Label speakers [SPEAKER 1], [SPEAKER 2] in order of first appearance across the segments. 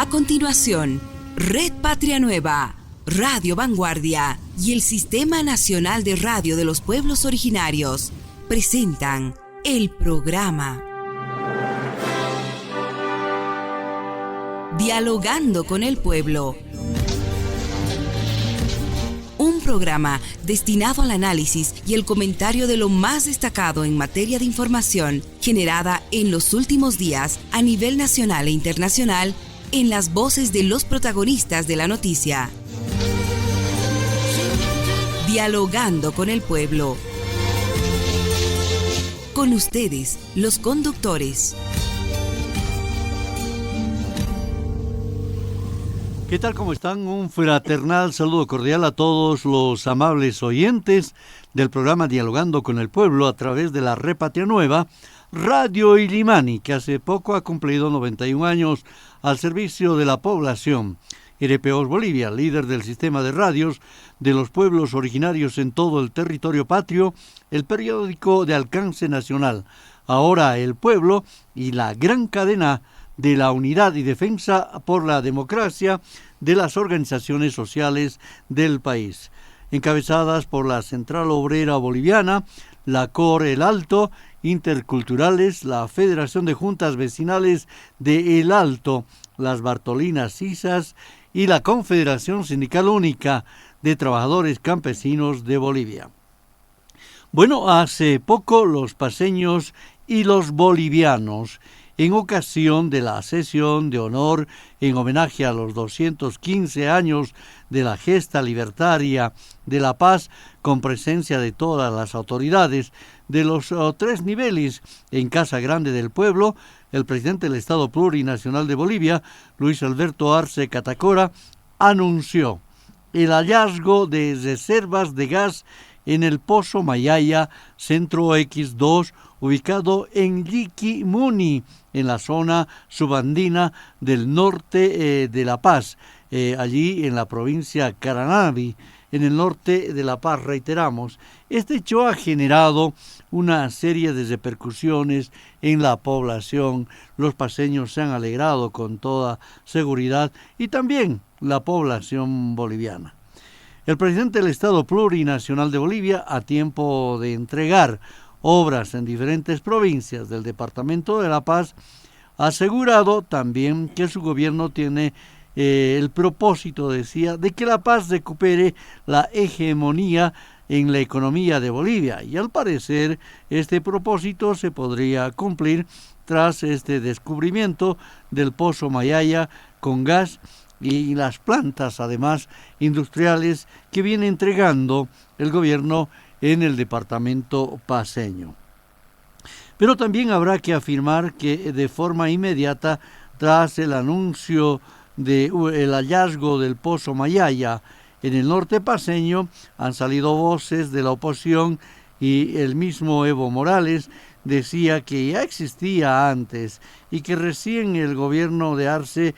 [SPEAKER 1] A continuación, Red Patria Nueva, Radio Vanguardia y el Sistema Nacional de Radio de los Pueblos Originarios presentan el programa Dialogando con el Pueblo. Un programa destinado al análisis y el comentario de lo más destacado en materia de información generada en los últimos días a nivel nacional e internacional en las voces de los protagonistas de la noticia. Dialogando con el Pueblo. Con ustedes, los conductores.
[SPEAKER 2] ¿Qué tal? ¿Cómo están? Un fraternal saludo cordial a todos los amables oyentes del programa Dialogando con el Pueblo a través de la Red Patria Nueva, Radio Illimani, que hace poco ha cumplido 91 años al servicio de la población. RPO Bolivia, líder del sistema de radios de los pueblos originarios en todo el territorio patrio, el periódico de alcance nacional. Ahora El Pueblo y la gran cadena de la unidad y defensa por la democracia de las organizaciones sociales del país, encabezadas por la Central Obrera Boliviana, la COR El Alto, Interculturales, la Federación de Juntas Vecinales de El Alto, las Bartolinas Cisas y la Confederación Sindical Única de Trabajadores Campesinos de Bolivia. Bueno, hace poco los paceños y los bolivianos, en ocasión de la sesión de honor en homenaje a los 215 años de la gesta libertaria de la paz, con presencia de todas las autoridades de los tres niveles en Casa Grande del Pueblo, el presidente del Estado Plurinacional de Bolivia, Luis Alberto Arce Catacora, anunció el hallazgo de reservas de gas en el Pozo Mayaya Centro X2, ubicado en Yiquimuni, en la zona subandina del norte de La Paz, allí en la provincia Caranavi, en el norte de La Paz, reiteramos. Este hecho ha generado una serie de repercusiones en la población. Los paceños se han alegrado con toda seguridad y también la población boliviana. El presidente del Estado Plurinacional de Bolivia, a tiempo de entregar obras en diferentes provincias del Departamento de La Paz, ha asegurado también que su gobierno tiene el propósito, decía, de que La Paz recupere la hegemonía en la economía de Bolivia, y al parecer este propósito se podría cumplir tras este descubrimiento del Pozo Mayaya con gas y las plantas, además, industriales que viene entregando el gobierno en el departamento paceño. Pero también habrá que afirmar que de forma inmediata, tras el anuncio del hallazgo del Pozo Mayaya en el norte paceño, han salido voces de la oposición y el mismo Evo Morales decía que ya existía antes y que recién el gobierno de Arce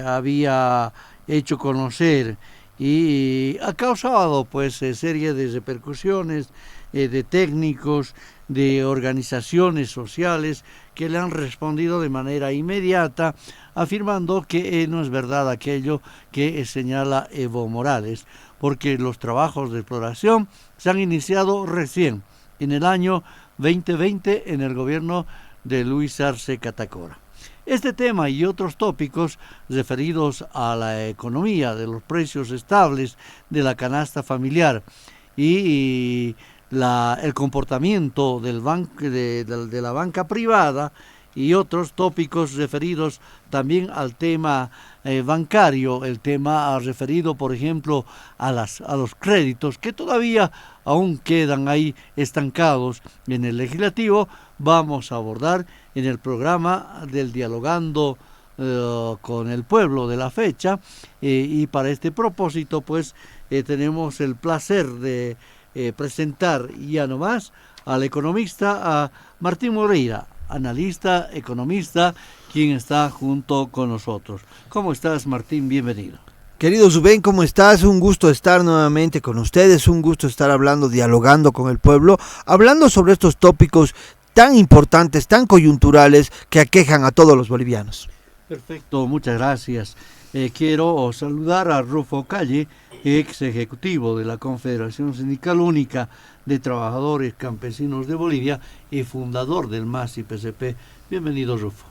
[SPEAKER 2] había hecho conocer, y ha causado pues serie de repercusiones de técnicos, de organizaciones sociales que le han respondido de manera inmediata, afirmando que no es verdad aquello que señala Evo Morales, porque los trabajos de exploración se han iniciado recién, en el año 2020, en el gobierno de Luis Arce Catacora. Este tema y otros tópicos referidos a la economía de los precios estables de la canasta familiar y el comportamiento de la banca privada y otros tópicos referidos también al tema bancario, el tema referido, por ejemplo, a los créditos que todavía aún quedan ahí estancados en el legislativo, vamos a abordar en el programa del Dialogando con el Pueblo de la fecha, y para este propósito pues tenemos el placer de presentar ya nomás al economista, a Martín Moreira, analista, economista, quien está junto con nosotros. ¿Cómo estás, Martín? Bienvenido.
[SPEAKER 3] Querido Zubén, ¿cómo estás? Un gusto estar nuevamente con ustedes, un gusto estar hablando, dialogando con el pueblo, hablando sobre estos tópicos tan importantes, tan coyunturales, que aquejan a todos los bolivianos.
[SPEAKER 2] Perfecto, muchas gracias. Quiero saludar a Rufo Calle, ex ejecutivo de la Confederación Sindical Única de Trabajadores Campesinos de Bolivia y fundador del MAS-IPCP. Bienvenido, Rufo.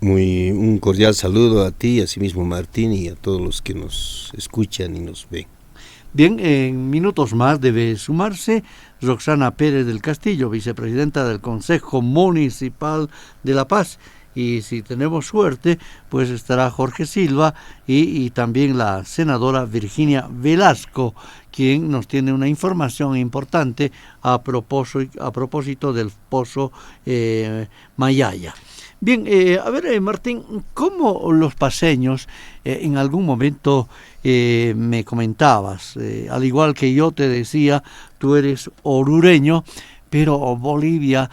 [SPEAKER 4] Un cordial saludo a ti, asimismo Martín, y a todos los que nos escuchan y nos ven.
[SPEAKER 2] Bien, en minutos más debe sumarse Roxana Pérez del Castillo, vicepresidenta del Consejo Municipal de La Paz. Y si tenemos suerte, pues estará Jorge Silva y también la senadora Virginia Velasco, quien nos tiene una información importante a propósito del pozo Mayaya. Bien, Martín, ¿cómo los paceños en algún momento me comentabas, al igual que yo te decía, tú eres orureño, pero Bolivia,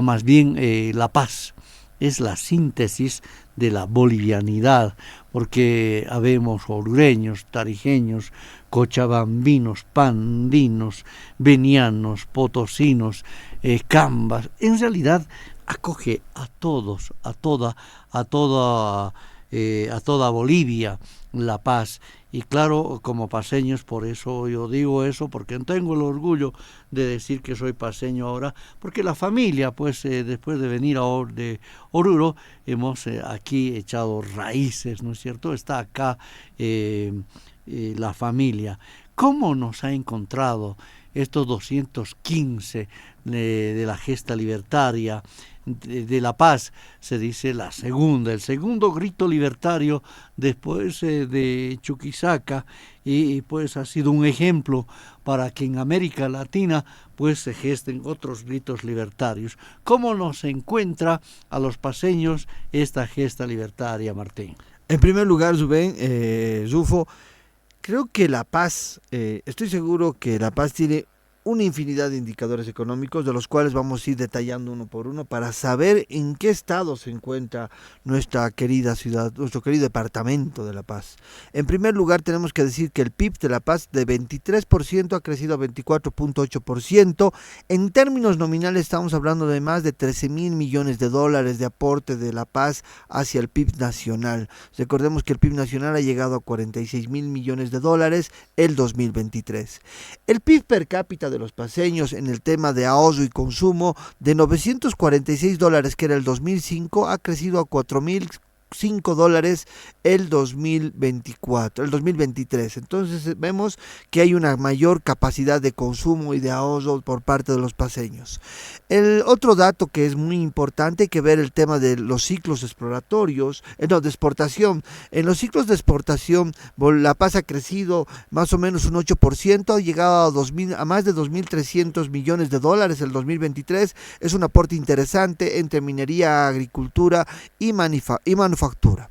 [SPEAKER 2] más bien La Paz, es la síntesis de la bolivianidad, porque habemos orureños, tarijeños, cochabambinos, pandinos, venianos, potosinos, cambas. En realidad acoge a todos, a toda Bolivia, La Paz. Y claro, como paceños, por eso yo digo eso, porque tengo el orgullo de decir que soy paceño ahora, porque la familia, pues después de venir de Oruro, hemos aquí echado raíces, ¿no es cierto? Está acá la familia. ¿Cómo nos ha encontrado estos 215 de la gesta libertaria de La Paz? Se dice el segundo grito libertario después de Chuquisaca, y pues ha sido un ejemplo para que en América Latina pues se gesten otros gritos libertarios. ¿Cómo nos encuentra a los paceños esta gesta libertaria, Martín?
[SPEAKER 3] En primer lugar, Rufo, creo que La Paz, estoy seguro que La Paz tiene una infinidad de indicadores económicos, de los cuales vamos a ir detallando uno por uno para saber en qué estado se encuentra nuestra querida ciudad, nuestro querido departamento de La Paz. En primer lugar, tenemos que decir que el PIB de La Paz de 23% ha crecido a 24.8%. En términos nominales estamos hablando de más de 13.000 millones de dólares de aporte de La Paz hacia el PIB nacional. Recordemos que el PIB nacional ha llegado a 46.000 millones de dólares el 2023. El PIB per cápita de los paceños en el tema de ahorro y consumo de $946 que era el 2005 ha crecido a $4.005 el 2023. Entonces vemos que hay una mayor capacidad de consumo y de ahorro por parte de los paceños. El otro dato que es muy importante, hay que ver el tema de los ciclos exploratorios, de exportación. En los ciclos de exportación, La Paz ha crecido más o menos un 8%, ha llegado a más de 2.300 millones de dólares el 2023. Es un aporte interesante entre minería, agricultura y manufactura.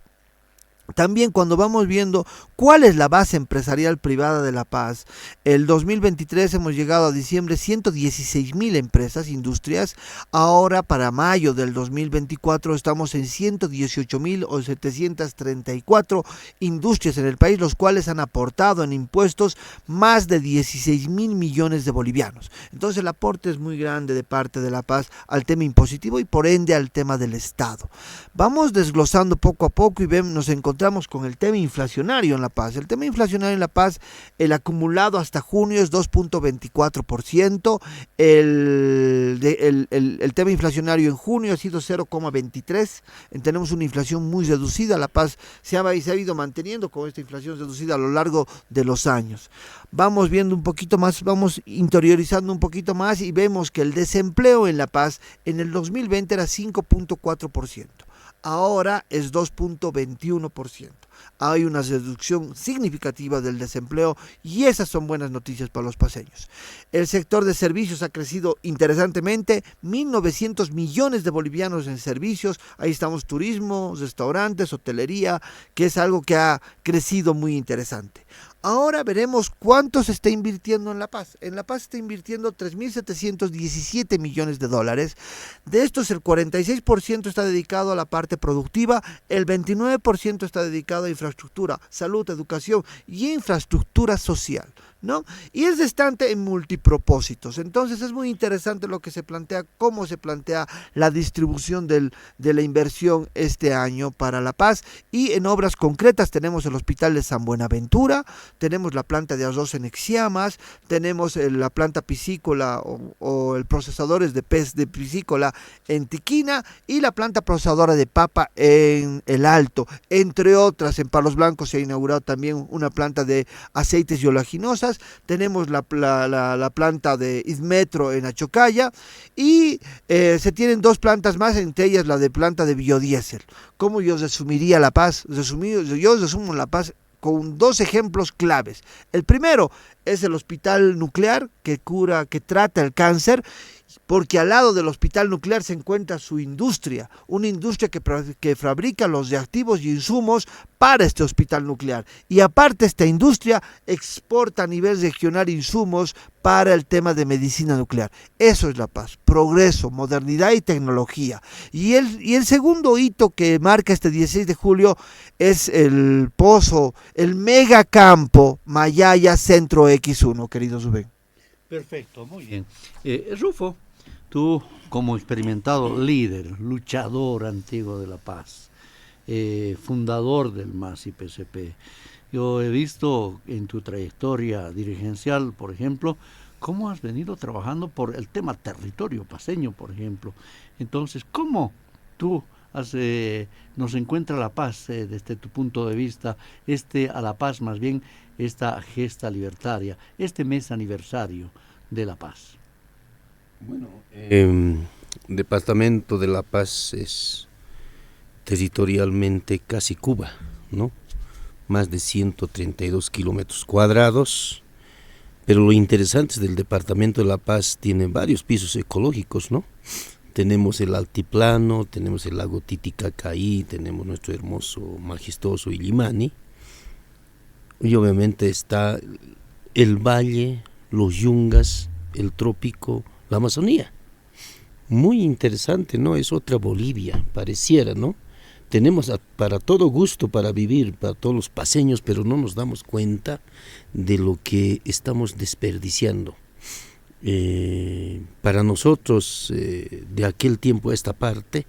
[SPEAKER 3] También cuando vamos viendo cuál es la base empresarial privada de La Paz, el 2023 hemos llegado a diciembre 116.000 empresas, industrias. Ahora para mayo del 2024 estamos en 118.734 industrias en el país, los cuales han aportado en impuestos más de 16.000 millones de bolivianos. Entonces el aporte es muy grande de parte de La Paz al tema impositivo y por ende al tema del Estado. Vamos desglosando poco a poco y nos encontramos con el tema inflacionario en La Paz. El tema inflacionario en La Paz, el acumulado hasta junio es 2.24%, el tema inflacionario en junio ha sido 0.23%, tenemos una inflación muy reducida. La Paz se ha ido manteniendo con esta inflación reducida a lo largo de los años. Vamos viendo un poquito más, vamos interiorizando un poquito más y vemos que el desempleo en La Paz en el 2020 era 5.4%. Ahora es 2.21%. Hay una reducción significativa del desempleo y esas son buenas noticias para los paceños. El sector de servicios ha crecido interesantemente, 1.900 millones de bolivianos en servicios. Ahí estamos turismo, restaurantes, hotelería, que es algo que ha crecido muy interesante. Ahora veremos cuánto se está invirtiendo en La Paz. En La Paz se está invirtiendo 3.717 millones de dólares. De estos el 46% está dedicado a la parte productiva, el 29% está dedicado a infraestructura, salud, educación y infraestructura social. ¿no? Y es distante en multipropósitos. Entonces es muy interesante lo que se plantea, cómo se plantea la distribución de la inversión este año para La Paz. Y en obras concretas tenemos el Hospital de San Buenaventura, tenemos la planta de arroz en Exciamas, tenemos la planta piscícola o el procesadores de pez de piscícola en Tiquina y la planta procesadora de papa en El Alto, entre otras. En Palos Blancos se ha inaugurado también una planta de aceites y oleaginosas, tenemos la planta de Ismetro en Achocaya y se tienen 2 plantas más, entre ellas la de planta de biodiesel. ¿Cómo yo resumiría La Paz? Yo resumo La Paz con 2 ejemplos claves. El primero es el hospital nuclear que trata el cáncer, porque al lado del hospital nuclear se encuentra su industria, una industria que fabrica los reactivos y insumos para este hospital nuclear. Y aparte esta industria exporta a nivel regional insumos para el tema de medicina nuclear. Eso es La Paz, progreso, modernidad y tecnología. Y el segundo hito que marca este 16 de julio es el megacampo Mayaya Centro X1, querido Rubén.
[SPEAKER 2] Perfecto, muy bien. Rufo, tú como experimentado líder, luchador antiguo de La Paz, fundador del MAS y PCP, yo he visto en tu trayectoria dirigencial, por ejemplo, cómo has venido trabajando por el tema territorio paceño, por ejemplo. Entonces, ¿cómo tú nos encuentra La Paz desde tu punto de vista, a La Paz más bien, esta gesta libertaria, este mes aniversario de La Paz?
[SPEAKER 4] Bueno, Departamento de La Paz es territorialmente casi Cuba, ¿no? Más de 132 kilómetros cuadrados, pero lo interesante del Departamento de La Paz tiene varios pisos ecológicos, ¿no? Tenemos el altiplano, tenemos el lago Titicacaí, tenemos nuestro hermoso, majestuoso Illimani, y obviamente está el valle, los yungas, el trópico, la Amazonía. Muy interesante, ¿no? Es otra Bolivia, pareciera, ¿no? Tenemos para todo gusto para vivir, para todos los paceños, pero no nos damos cuenta de lo que estamos desperdiciando. Para nosotros, de aquel tiempo a esta parte,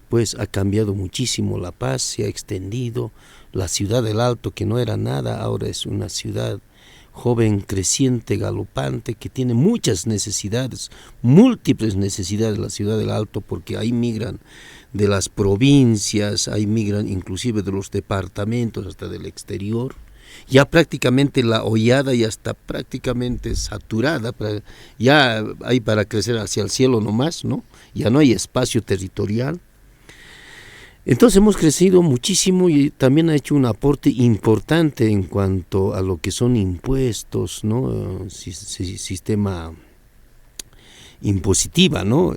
[SPEAKER 4] pues ha cambiado muchísimo La Paz, se ha extendido. La ciudad del Alto, que no era nada, ahora es una ciudad joven, creciente, galopante, que tiene muchas necesidades, múltiples necesidades la ciudad del Alto, porque ahí migran de las provincias, ahí migran inclusive de los departamentos hasta del exterior. Ya prácticamente la hollada ya está prácticamente saturada, ya hay para crecer hacia el cielo nomás, ¿no? Ya no hay espacio territorial. Entonces hemos crecido muchísimo y también ha hecho un aporte importante en cuanto a lo que son impuestos, ¿no? Sistema impositiva, ¿no?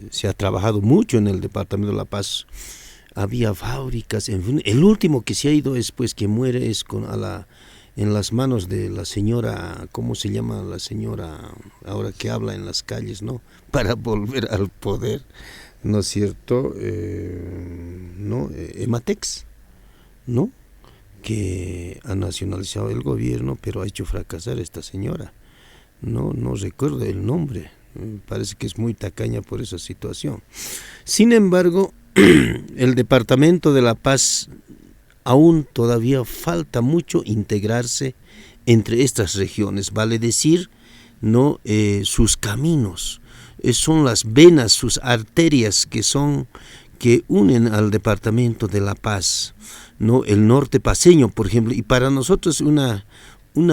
[SPEAKER 4] Se ha trabajado mucho en el Departamento de La Paz. Había fábricas, en fin. El último que se ha ido después que muere es en las manos de la señora, ¿cómo se llama la señora ahora que habla en las calles, ¿no? Para volver al poder, ¿no es cierto? ¿No? Ematex, ¿no? Que ha nacionalizado el gobierno, pero ha hecho fracasar a esta señora. No recuerdo el nombre, parece que es muy tacaña por esa situación. Sin embargo, el Departamento de La Paz aún todavía falta mucho integrarse entre estas regiones, vale decir, no sus caminos, son las venas, sus arterias que unen al Departamento de La Paz, no el norte paceño, por ejemplo, y para nosotros una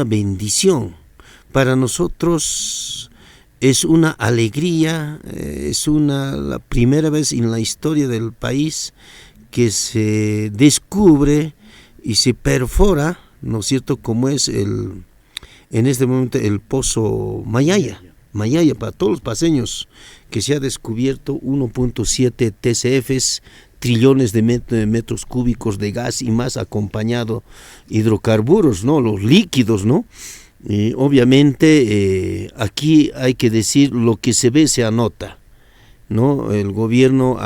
[SPEAKER 4] bendición, para nosotros es una alegría, es la primera vez en la historia del país que se descubre y se perfora, ¿no es cierto?, como es en este momento el pozo Mayaya, para todos los paceños, que se ha descubierto 1.7 TCFs, trillones de metros cúbicos de gas y más acompañado hidrocarburos, ¿no?, los líquidos, ¿no? Obviamente aquí hay que decir lo que se ve se anota, ¿no? El gobierno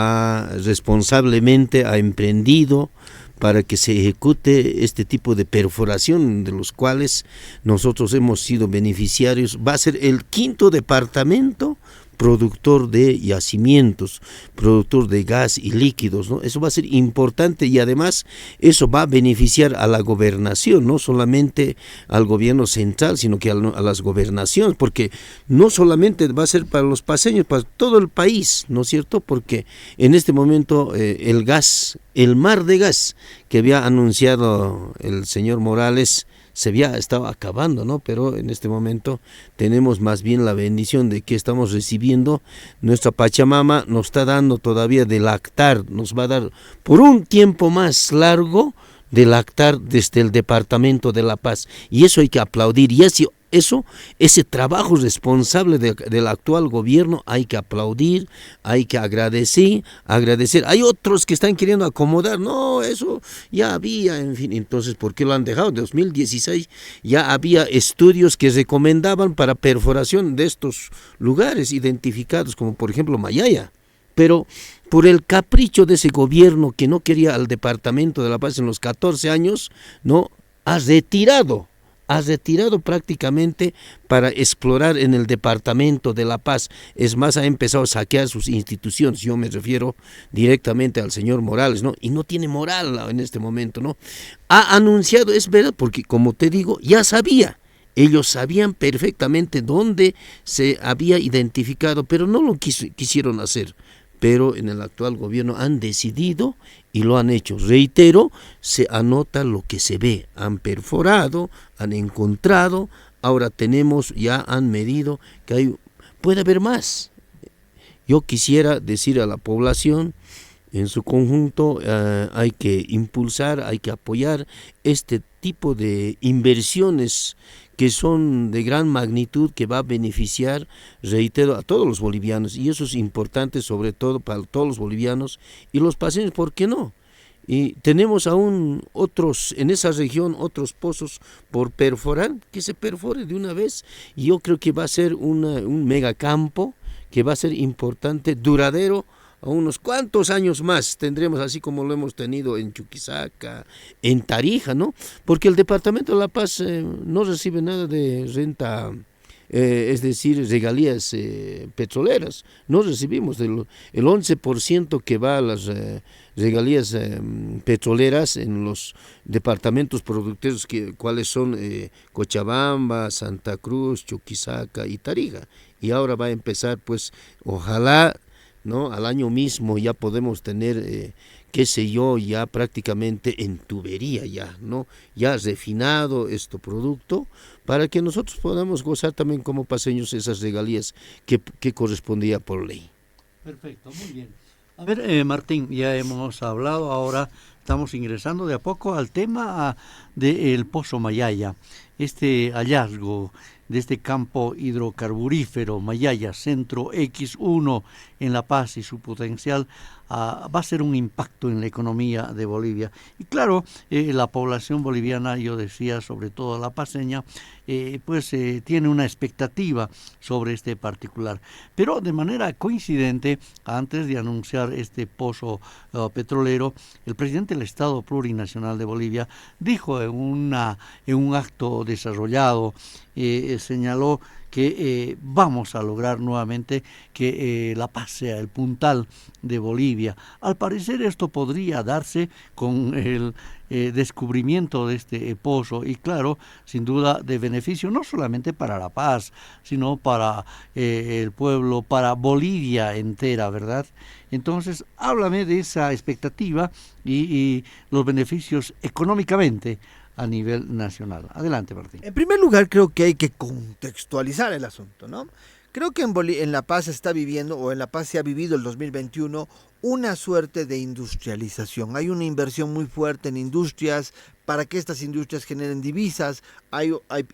[SPEAKER 4] responsablemente ha emprendido para que se ejecute este tipo de perforación, de los cuales nosotros hemos sido beneficiarios. Va a ser el 5º departamento productor de yacimientos, productor de gas y líquidos, ¿no? Eso va a ser importante y además eso va a beneficiar a la gobernación, no solamente al gobierno central, sino que a las gobernaciones, porque no solamente va a ser para los paseños, para todo el país, ¿no es cierto? Porque en este momento el gas, el mar de gas que había anunciado el señor Morales, se había estado acabando, ¿no? Pero en este momento tenemos más bien la bendición de que estamos recibiendo, nuestra Pachamama nos está dando todavía de lactar, nos va a dar por un tiempo más largo de lactar desde el Departamento de La Paz, y eso hay que aplaudir, y ese trabajo responsable del actual gobierno hay que aplaudir, hay que agradecer. Hay otros que están queriendo acomodar, no, eso ya había, en fin, entonces ¿por qué lo han dejado? En 2016 ya había estudios que recomendaban para perforación de estos lugares identificados, como por ejemplo Mayaya, pero por el capricho de ese gobierno que no quería al Departamento de La Paz en los 14 años, no, ha retirado prácticamente para explorar en el Departamento de La Paz. Es más, ha empezado a saquear sus instituciones. Yo me refiero directamente al señor Morales, ¿no? Y no tiene moral en este momento, ¿no? Ha anunciado, es verdad, porque como te digo, ya sabía. Ellos sabían perfectamente dónde se había identificado, pero no lo quisieron hacer. Pero en el actual gobierno han decidido y lo han hecho. Reitero, se anota lo que se ve. Han perforado, han encontrado, ahora ya han medido que puede haber más. Yo quisiera decir a la población, en su conjunto, hay que impulsar, hay que apoyar este tipo de inversiones que son de gran magnitud, que va a beneficiar, reitero, a todos los bolivianos, y eso es importante sobre todo para todos los bolivianos y los paseños, ¿por qué no? Y tenemos aún en esa región, otros pozos por perforar, que se perfore de una vez, y yo creo que va a ser un megacampo, que va a ser importante, duradero, a unos cuantos años más tendremos, así como lo hemos tenido en Chuquisaca, en Tarija, ¿no? Porque el Departamento de La Paz no recibe nada de renta, es decir, regalías petroleras. No recibimos el 11% que va a las regalías petroleras en los departamentos productores, cuáles son Cochabamba, Santa Cruz, Chuquisaca y Tarija. Y ahora va a empezar, pues, ojalá, ¿no? Al año mismo ya podemos tener, ya prácticamente en tubería ya, ¿no? Ya refinado este producto, para que nosotros podamos gozar también como paseños esas regalías que correspondía por ley.
[SPEAKER 2] Perfecto, muy bien. A ver, Martín, ya hemos hablado, ahora estamos ingresando de a poco al tema del Pozo Mayaya, este hallazgo de este campo hidrocarburífero Mayaya Centro X1 en La Paz, y su potencial va a ser un impacto en la economía de Bolivia. Y claro, la población boliviana, yo decía, sobre todo la paceña, tiene una expectativa sobre este particular. Pero de manera coincidente, antes de anunciar este pozo petrolero, el presidente del Estado Plurinacional de Bolivia dijo en un acto desarrollado, señaló que vamos a lograr nuevamente que La Paz sea el puntal de Bolivia. Al parecer esto podría darse con el descubrimiento de este pozo, y claro, sin duda de beneficio no solamente para La Paz, sino para el pueblo, para Bolivia entera, ¿verdad? Entonces, háblame de esa expectativa y los beneficios económicamente a nivel nacional. Adelante, Martín.
[SPEAKER 3] En primer lugar, creo que hay que contextualizar el asunto, ¿no? Creo que en La Paz en La Paz se ha vivido el 2021 una suerte de industrialización. Hay una inversión muy fuerte en industrias para que estas industrias generen divisas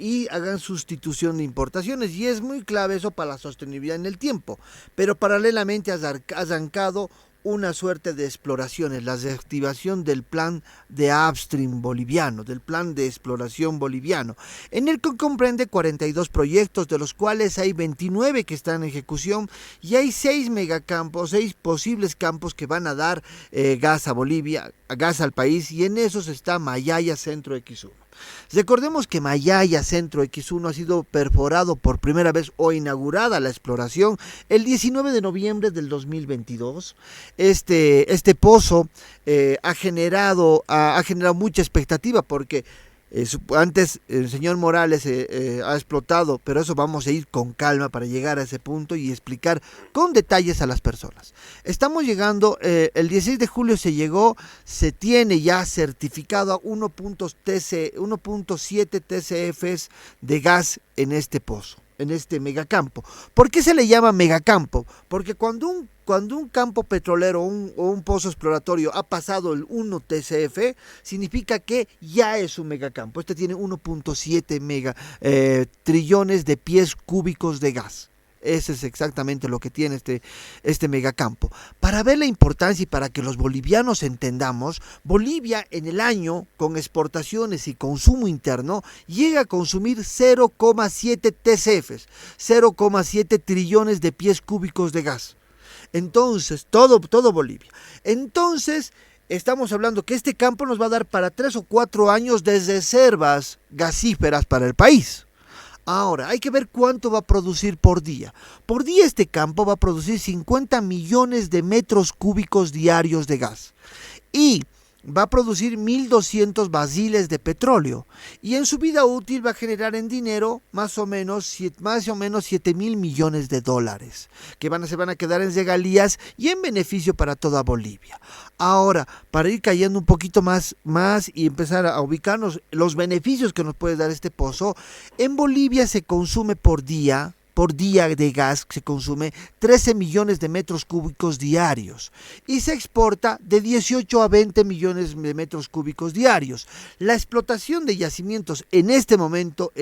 [SPEAKER 3] y hagan sustitución de importaciones, y es muy clave eso para la sostenibilidad en el tiempo. Pero paralelamente ha arrancado una suerte de exploraciones, la reactivación del plan de upstream boliviano, del plan de exploración boliviano, en el que comprende 42 proyectos, de los cuales hay 29 que están en ejecución y hay 6 megacampos, 6 posibles campos que van a dar gas a Bolivia, gas al país, y en esos está Mayaya Centro X1. Recordemos que Mayaya Centro X1 ha sido perforado por primera vez o inaugurada la exploración el 19 de noviembre del 2022. Este pozo ha generado mucha expectativa porque antes el señor Morales ha explotado, pero eso vamos a ir con calma para llegar a ese punto y explicar con detalles a las personas. Estamos llegando, el 16 de julio se tiene ya certificado a 1.7 TCFs de gas en este pozo, en este megacampo. ¿Por qué se le llama megacampo? Porque cuando un campo petrolero o un pozo exploratorio ha pasado el 1 TCF, significa que ya es un megacampo. Este tiene 1.7 trillones de pies cúbicos de gas. Ese es exactamente lo que tiene este megacampo. Para ver la importancia y para que los bolivianos entendamos, Bolivia en el año, con exportaciones y consumo interno, llega a consumir 0,7 TCFs, 0,7 trillones de pies cúbicos de gas. Entonces, todo Bolivia. Entonces, estamos hablando que este campo nos va a dar para 3 o 4 años de reservas gasíferas para el país. Ahora, hay que ver cuánto va a producir por día. Por día este campo va a producir 50 millones de metros cúbicos diarios de gas. Y va a producir 1.200 barriles de petróleo. Y en su vida útil va a generar en dinero más o menos 7.000 millones de dólares. Que se van a quedar en regalías y en beneficio para toda Bolivia. Ahora, para ir cayendo un poquito más y empezar a ubicarnos los beneficios que nos puede dar este pozo, en Bolivia se consume por día de gas, se consume 13 millones de metros cúbicos diarios y se exporta de 18 a 20 millones de metros cúbicos diarios. La explotación de yacimientos en este momento,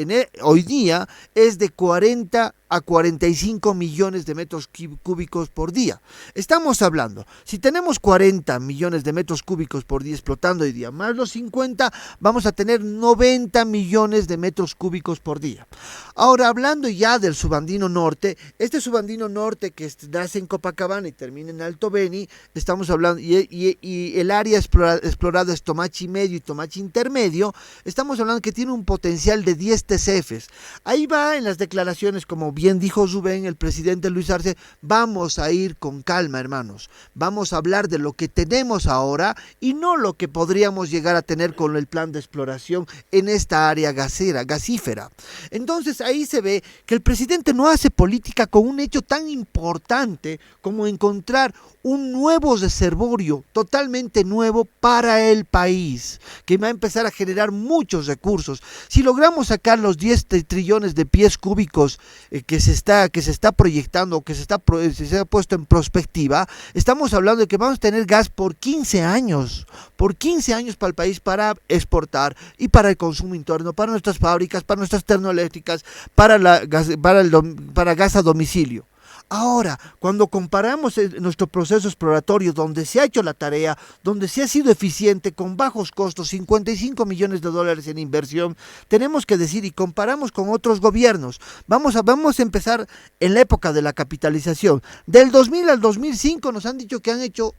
[SPEAKER 3] hoy día, es de 40 a 45 millones de metros cúbicos por día. Estamos hablando, si tenemos 40 millones de metros cúbicos por día explotando hoy día, más los 50, vamos a tener 90 millones de metros cúbicos por día. Ahora, hablando ya del subandino norte, este subandino norte que nace en Copacabana y termina en Alto Beni, estamos hablando, y el área explorada es Tomachi Medio y Tomachi Intermedio, estamos hablando que tiene un potencial de 10 TCFs. Ahí va en las declaraciones, como bien dijo Rubén, el presidente Luis Arce, vamos a ir con calma, hermanos. Vamos a hablar de lo que tenemos ahora y no lo que podríamos llegar a tener con el plan de exploración en esta área gasífera. Entonces ahí se ve que el presidente no hace política con un hecho tan importante como encontrar un nuevo reservorio totalmente nuevo para el país, que va a empezar a generar muchos recursos. Si logramos sacar los 10 trillones de pies cúbicos que se está proyectando, que se ha puesto en perspectiva, estamos hablando de que vamos a tener gas por 15 años para el país, para exportar y para el consumo interno, para nuestras fábricas, para nuestras termoeléctricas, para gas a domicilio. Ahora, cuando comparamos nuestro proceso exploratorio, donde se ha hecho la tarea, donde se ha sido eficiente, con bajos costos, 55 millones de dólares en inversión, tenemos que decir, y comparamos con otros gobiernos, vamos a empezar en la época de la capitalización. Del 2000 al 2005 nos han dicho que han hecho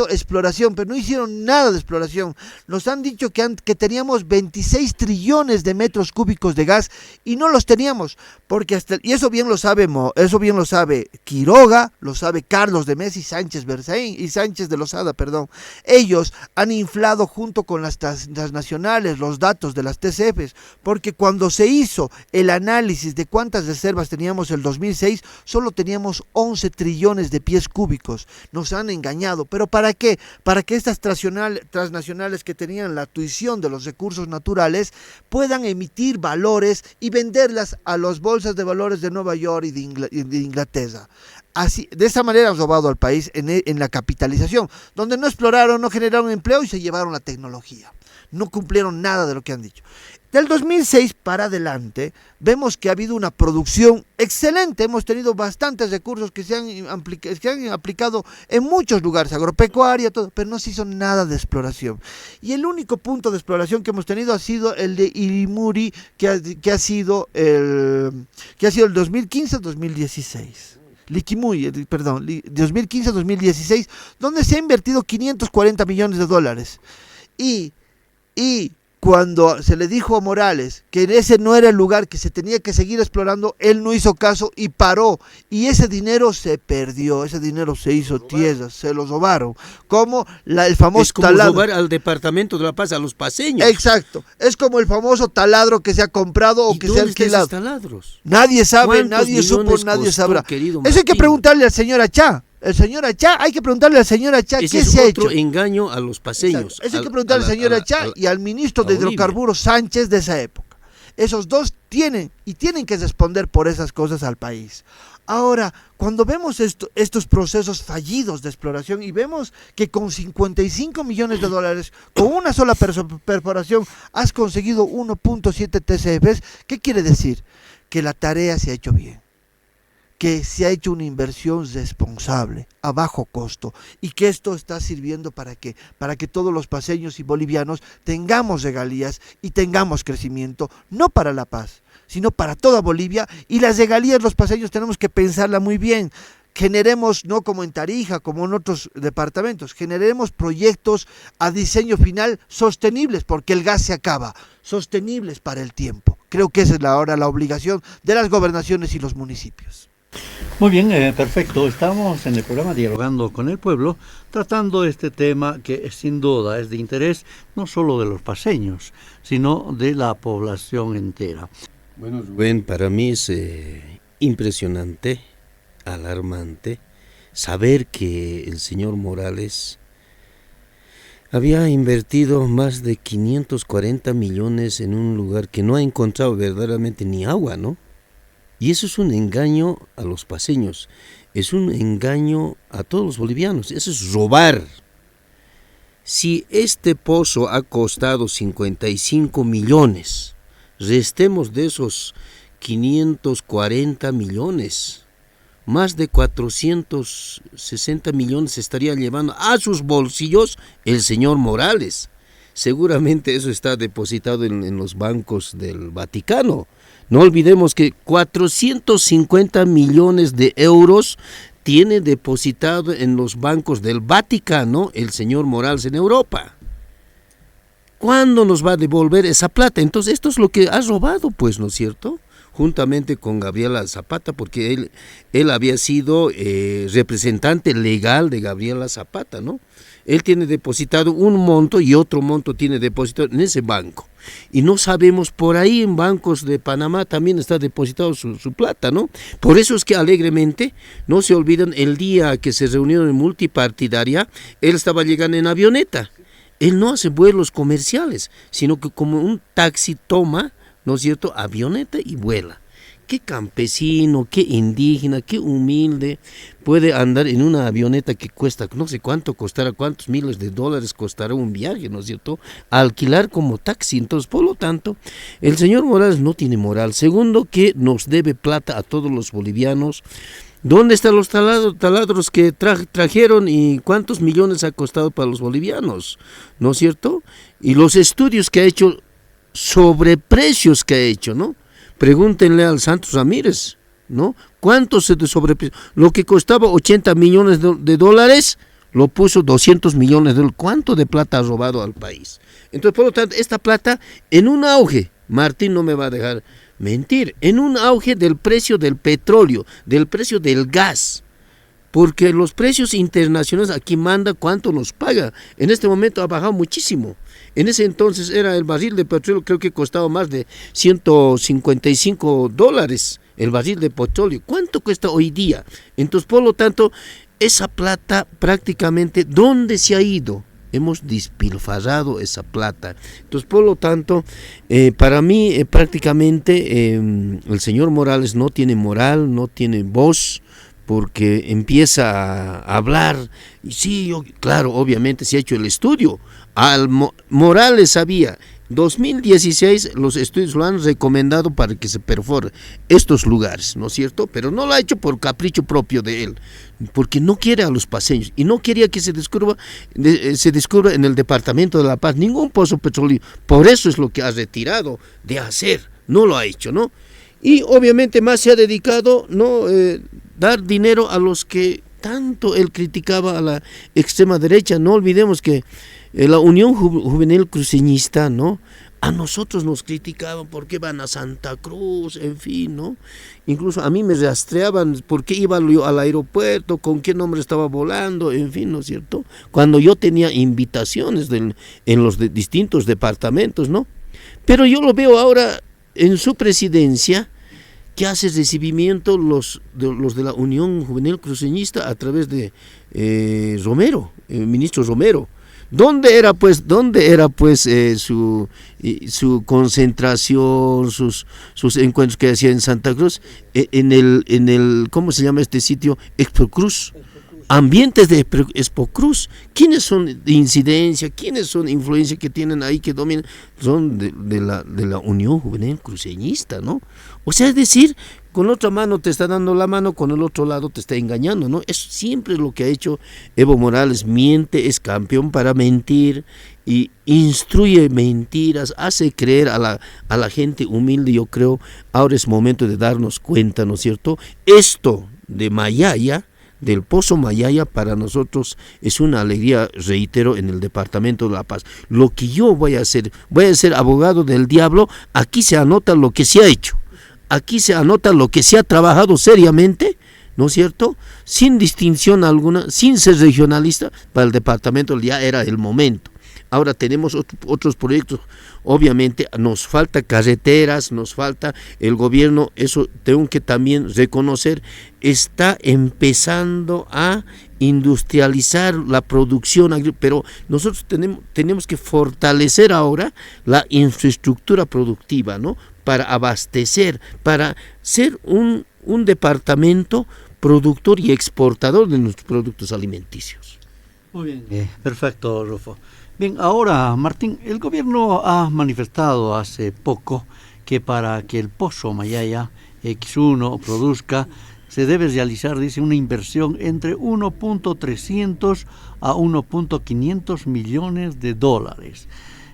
[SPEAKER 3] exploración, pero no hicieron nada de exploración. Nos han dicho que teníamos 26 trillones de metros cúbicos de gas y no los teníamos, porque y eso bien lo sabe Quiroga, lo sabe Carlos de Messi, Sánchez de Lozada, perdón. Ellos han inflado junto con las transnacionales los datos de las TCFs, porque cuando se hizo el análisis de cuántas reservas teníamos el 2006, solo teníamos 11 trillones de pies cúbicos. Nos han engañado. ¿Pero para qué? Para que estas transnacionales que tenían la tuición de los recursos naturales puedan emitir valores y venderlas a las bolsas de valores de Nueva York y de Inglaterra. Así, de esa manera han robado al país en la capitalización, donde no exploraron, no generaron empleo y se llevaron la tecnología. No cumplieron nada de lo que han dicho. Del 2006 para adelante vemos que ha habido una producción excelente, hemos tenido bastantes recursos que se han aplicado en muchos lugares, agropecuaria, todo, pero no se hizo nada de exploración. Y el único punto de exploración que hemos tenido ha sido el de Irimuri, que ha sido el 2015-2016. Liquimuy, perdón, 2015-2016, donde se ha invertido 540 millones de dólares. Y cuando se le dijo a Morales que ese no era el lugar, que se tenía que seguir explorando, él no hizo caso y paró. Y ese dinero se perdió, ese dinero se hizo tierra, se lo robaron. Como el famoso
[SPEAKER 4] es como
[SPEAKER 3] taladro.
[SPEAKER 4] robar al departamento de La Paz, a los paseños.
[SPEAKER 3] Exacto, es como el famoso taladro que se ha comprado o que se ha alquilado.
[SPEAKER 4] ¿Y dónde están esos taladros?
[SPEAKER 3] Nadie sabe, nadie supo, nadie sabrá. Eso hay que preguntarle al señor Achá. El señor Achá, hay que preguntarle al señor Achá qué se ha hecho.
[SPEAKER 4] Otro engaño a los paseños.
[SPEAKER 3] Eso hay que preguntarle al señor Achá y al ministro de Hidrocarburos Sánchez de esa época. Esos dos tienen que responder por esas cosas al país. Ahora, cuando vemos estos procesos fallidos de exploración y vemos que con 55 millones de dólares, con una sola perforación, has conseguido 1.7 TCFs, ¿qué quiere decir? Que la tarea se ha hecho bien, que se ha hecho una inversión responsable, a bajo costo, y que esto está sirviendo para que todos los paseños y bolivianos tengamos regalías y tengamos crecimiento, no para La Paz, sino para toda Bolivia. Y las regalías los paseños tenemos que pensarla muy bien. Generemos, no como en Tarija, como en otros departamentos, generemos proyectos a diseño final sostenibles, porque el gas se acaba, sostenibles para el tiempo. Creo que esa es ahora la obligación de las gobernaciones y los municipios.
[SPEAKER 2] Muy bien, perfecto. Estamos en el programa Dialogando con el Pueblo, tratando este tema que sin duda es de interés no solo de los paseños, sino de la población entera.
[SPEAKER 4] Bueno, Rubén, para mí es impresionante, alarmante, saber que el señor Morales había invertido más de 540 millones en un lugar que no ha encontrado verdaderamente ni agua, ¿no? Y eso es un engaño a los paseños, es un engaño a todos los bolivianos, eso es robar. Si este pozo ha costado 55 millones, restemos de esos 540 millones, más de 460 millones se estaría llevando a sus bolsillos el señor Morales. Seguramente eso está depositado en los bancos del Vaticano. No olvidemos que 450 millones de euros tiene depositado en los bancos del Vaticano el señor Morales en Europa. ¿Cuándo nos va a devolver esa plata? Entonces esto es lo que ha robado, pues, ¿no es cierto? Juntamente con Gabriela Zapata, porque él había sido representante legal de Gabriela Zapata, ¿no? Él tiene depositado un monto y otro monto tiene depositado en ese banco. Y no sabemos, por ahí en bancos de Panamá también está depositado su plata, ¿no? Por eso es que alegremente, no se olvidan, el día que se reunieron en multipartidaria, él estaba llegando en avioneta. Él no hace vuelos comerciales, sino que como un taxi toma, ¿no es cierto?, avioneta y vuela. Qué campesino, qué indígena, qué humilde puede andar en una avioneta que cuesta, no sé cuánto costará, cuántos miles de dólares costará un viaje, ¿no es cierto?, alquilar como taxi. Entonces, por lo tanto, el señor Morales no tiene moral. Segundo, que nos debe plata a todos los bolivianos. ¿Dónde están los taladros que trajeron y cuántos millones ha costado para los bolivianos? ¿No es cierto? Y los estudios que ha hecho, sobreprecios que ha hecho, ¿no? Pregúntenle al Santos Ramírez, ¿no? ¿Cuánto se de sobreprecio? Lo que costaba 80 millones de dólares, lo puso 200 millones de dólares. ¿Cuánto de plata ha robado al país? Entonces, por lo tanto, esta plata en un auge, Martín no me va a dejar mentir, en un auge del precio del petróleo, del precio del gas, porque los precios internacionales aquí manda cuánto nos paga. En este momento ha bajado muchísimo. En ese entonces era el barril de petróleo, creo que costaba más de $155 el barril de petróleo. ¿Cuánto cuesta hoy día? Entonces, por lo tanto, esa plata prácticamente, ¿dónde se ha ido? Hemos despilfarrado esa plata. Entonces, por lo tanto, para mí prácticamente el señor Morales no tiene moral, no tiene voz, porque empieza a hablar, y sí, claro, obviamente se ha hecho el estudio. Morales sabía, 2016 los estudios lo han recomendado para que se perfore estos lugares, ¿no es cierto? Pero no lo ha hecho por capricho propio de él, porque no quiere a los paseños y no quería que se descubra en el departamento de La Paz ningún pozo petrolero. Por eso es lo que ha retirado de hacer, no lo ha hecho, ¿no? Y obviamente más se ha dedicado, ¿no? Dar dinero a los que tanto él criticaba a la extrema derecha. No olvidemos que la Unión Juvenil Cruceñista, ¿no? A nosotros nos criticaban por qué van a Santa Cruz, en fin, ¿no? Incluso a mí me rastreaban por qué iba yo al aeropuerto, con qué nombre estaba volando, en fin, ¿no es cierto? Cuando yo tenía invitaciones en los distintos departamentos, ¿no? Pero yo lo veo ahora en su presidencia, que hace recibimiento los de la Unión Juvenil Cruceñista a través de Romero, el ministro Romero. ¿Dónde era pues su concentración, sus encuentros que hacía en Santa Cruz? En el ¿cómo se llama este sitio? Expo Cruz. Ambientes de Expo Cruz. ¿Quiénes son de incidencia? ¿Quiénes son influencia que tienen ahí, que dominan? Son de la Unión Juvenil Cruceñista, ¿no? O sea, es decir, con la otra mano te está dando la mano, con el otro lado te está engañando, ¿no? Es siempre lo que ha hecho Evo Morales. Miente, es campeón para mentir y instruye mentiras, hace creer a la gente humilde. Yo creo, ahora es momento de darnos cuenta, ¿no es cierto? Esto de Mayaya, del Pozo Mayaya, para nosotros es una alegría, reitero, en el departamento de La Paz. Lo que yo voy a ser abogado del diablo. Aquí se anota lo que se ha hecho, aquí se anota lo que se ha trabajado seriamente, ¿no es cierto? Sin distinción alguna, sin ser regionalista. Para el departamento ya era el momento. Ahora tenemos otros proyectos. Obviamente nos falta carreteras, nos falta el gobierno, eso tengo que también reconocer, está empezando a industrializar la producción agrícola, pero nosotros tenemos que fortalecer ahora la infraestructura productiva, ¿no? Para abastecer, para ser un departamento productor y exportador de nuestros productos alimenticios.
[SPEAKER 2] Muy bien, perfecto, Rufo. Bien, ahora, Martín, el gobierno ha manifestado hace poco que para que el Pozo Mayaya X1 produzca, se debe realizar, dice, una inversión entre 1.300 a 1.500 millones de dólares,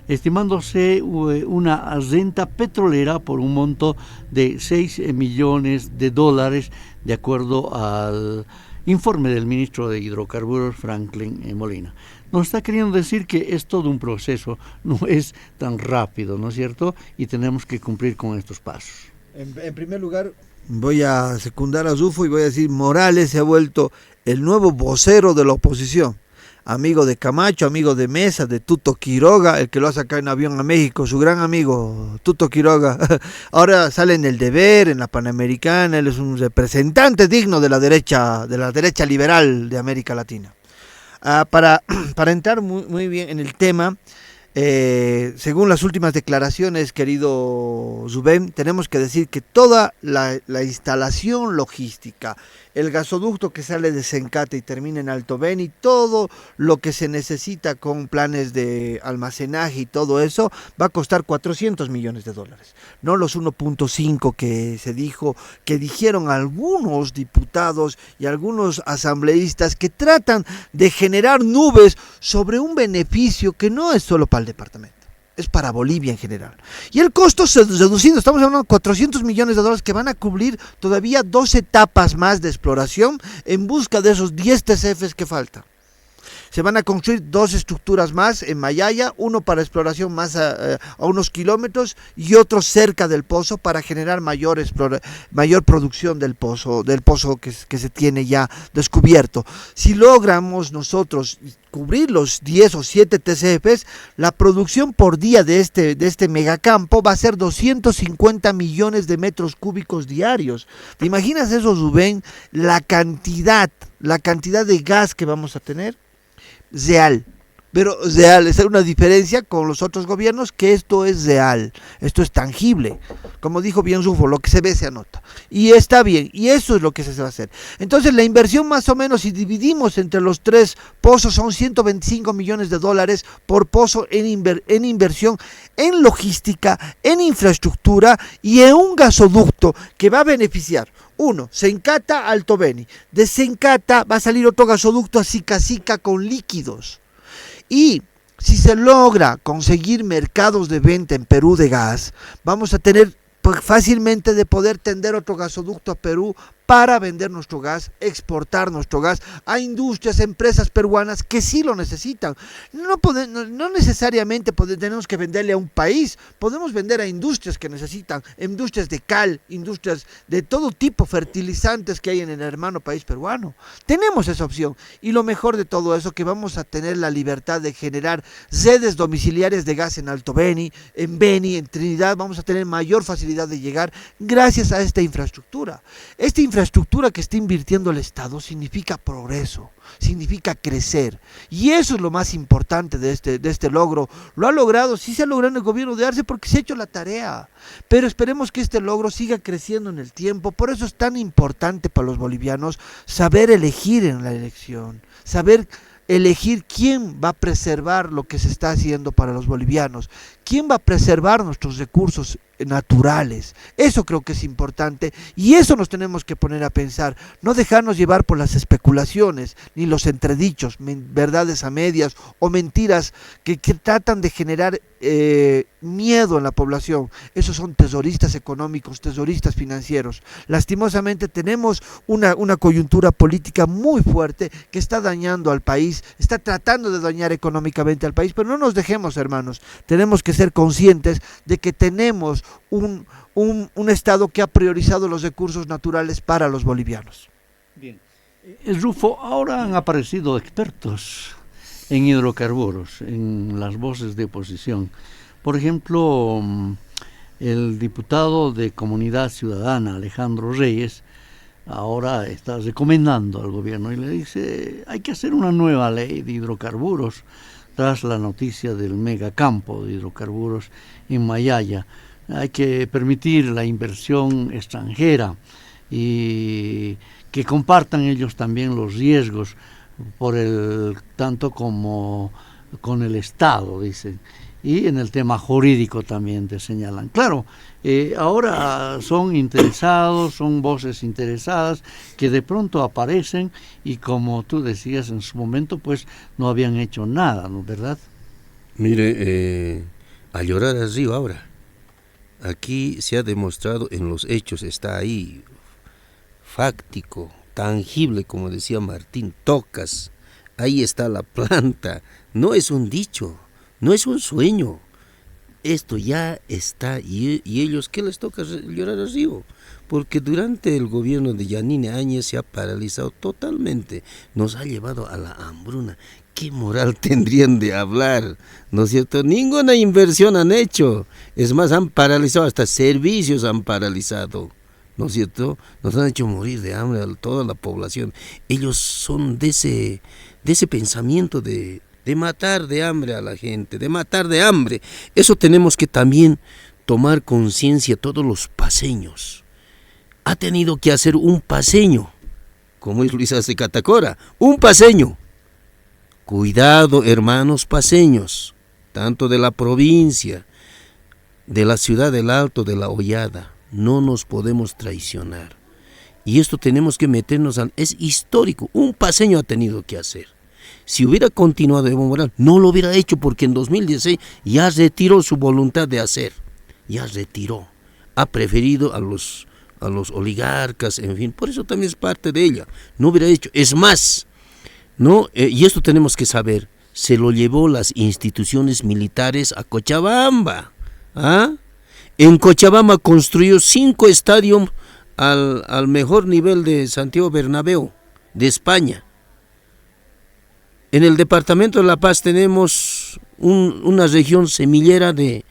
[SPEAKER 2] estimándose una renta petrolera por un monto de 6 millones de dólares, de acuerdo al informe del ministro de Hidrocarburos, Franklin Molina. Nos está queriendo decir que es todo un proceso, no es tan rápido, ¿no es cierto? Y tenemos que cumplir con estos pasos.
[SPEAKER 3] En primer lugar, voy a secundar a Rufo y voy a decir, Morales se ha vuelto el nuevo vocero de la oposición. Amigo de Camacho, amigo de Mesa, de Tuto Quiroga, el que lo ha sacado en avión a México, su gran amigo Tuto Quiroga. Ahora sale en El Deber, en la Panamericana. Él es un representante digno de la derecha liberal de América Latina. Para entrar muy bien en el tema, según las últimas declaraciones, querido Zubén, tenemos que decir que toda la instalación logística, el gasoducto que sale de Sencate y termina en Alto Beni, todo lo que se necesita con planes de almacenaje y todo eso, va a costar 400 millones de dólares. No los 1.5 que dijeron algunos diputados y algunos asambleístas, que tratan de generar nubes sobre un beneficio que no es solo para el departamento, es para Bolivia en general. Y el costo se ha reducido, estamos hablando de 400 millones de dólares que van a cubrir todavía 2 etapas más de exploración en busca de esos 10 TCFs que faltan. Se van a construir 2 estructuras más en Mayaya, uno para exploración más a unos kilómetros y otro cerca del pozo para generar mayor producción del pozo que se tiene ya descubierto. Si logramos nosotros cubrir los 10 o 7 TCFs, la producción por día de este megacampo va a ser 250 millones de metros cúbicos diarios. ¿Te imaginas eso, Rubén? La cantidad de gas que vamos a tener real. pero real. Es una diferencia con los otros gobiernos, que esto es real, esto es tangible. Como dijo bien Rufo, lo que se ve se anota. Y está bien, y eso es lo que se va a hacer. Entonces la inversión más o menos, si dividimos entre los 3 pozos, son 125 millones de dólares por pozo en inversión, en logística, en infraestructura y en un gasoducto que va a beneficiar. Uno, Sencata Alto Beni. De Sencata va a salir otro gasoducto a Sica con líquidos. Y si se logra conseguir mercados de venta en Perú de gas, vamos a tener fácilmente de poder tender otro gasoducto a Perú para vender nuestro gas, exportar nuestro gas a industrias, empresas peruanas que sí lo necesitan. No necesariamente tenemos que venderle a un país, podemos vender a industrias que necesitan, industrias de cal, industrias de todo tipo, fertilizantes que hay en el hermano país peruano. Tenemos esa opción, y lo mejor de todo eso, que vamos a tener la libertad de generar redes domiciliarias de gas en Alto Beni, en Trinidad. Vamos a tener mayor facilidad de llegar gracias a esta infraestructura. Esta infraestructura que está invirtiendo el Estado significa progreso, significa crecer, y eso es lo más importante de este logro. Lo ha logrado, sí se ha logrado en el gobierno de Arce, porque se ha hecho la tarea, pero esperemos que este logro siga creciendo en el tiempo. Por eso es tan importante para los bolivianos saber elegir en la elección, saber elegir quién va a preservar lo que se está haciendo para los bolivianos, quién va a preservar nuestros recursos naturales. Eso creo que es importante, y eso nos tenemos que poner a pensar, no dejarnos llevar por las especulaciones ni los entredichos, verdades a medias o mentiras que tratan de generar miedo en la población. Esos son terroristas económicos, terroristas financieros. Lastimosamente tenemos una coyuntura política muy fuerte que está dañando al país, está tratando de dañar económicamente al país, pero no nos dejemos, hermanos. Tenemos que ser conscientes de que tenemos un Estado que ha priorizado los recursos naturales para los bolivianos.
[SPEAKER 2] Bien. Rufo, ahora han aparecido expertos en hidrocarburos, en las voces de oposición. Por ejemplo, el diputado de Comunidad Ciudadana, Alejandro Reyes, ahora está recomendando al gobierno y le dice: hay que hacer una nueva ley de hidrocarburos, tras la noticia del megacampo de hidrocarburos en Mayaya. Hay que permitir la inversión extranjera y que compartan ellos también los riesgos por tanto como con el Estado, dicen. Y en el tema jurídico también te señalan. Claro, ahora son interesados, son voces interesadas que de pronto aparecen, y como tú decías en su momento, pues no habían hecho nada, ¿no? ¿Verdad?
[SPEAKER 4] Mire, a llorar al río ahora. Aquí se ha demostrado en los hechos, está ahí, fáctico, tangible, como decía Martín, tocas, ahí está la planta. No es un dicho, no es un sueño, esto ya está. Y ellos, ¿qué les toca llorar al río? Porque durante el gobierno de Yanine Áñez se ha paralizado totalmente, nos ha llevado a la hambruna. ¿Qué moral tendrían de hablar? ¿No es cierto? Ninguna inversión han hecho, es más, han paralizado, hasta servicios han paralizado, ¿no es cierto? Nos han hecho morir de hambre a toda la población. Ellos son de ese pensamiento de matar de hambre a la gente, de matar de hambre. Eso tenemos que también tomar conciencia todos los paseños. Ha tenido que hacer un paseño, como es Luis Arce Catacora, un paseño. Cuidado, hermanos paseños, tanto de la provincia, de la ciudad del Alto, de la Hollada, no nos podemos traicionar. Y esto tenemos que meternos es histórico, un paseño ha tenido que hacer. Si hubiera continuado Evo Morales, no lo hubiera hecho, porque en 2016 ya retiró su voluntad de hacer, ya retiró, ha preferido a los oligarcas, en fin, por eso también es parte de ella, no hubiera hecho, es más, ¿no? Y esto tenemos que saber, se lo llevó las instituciones militares a Cochabamba, ¿ah? En Cochabamba construyó 5 estadios al mejor nivel de Santiago Bernabéu, de España. En el departamento de La Paz tenemos una región semillera de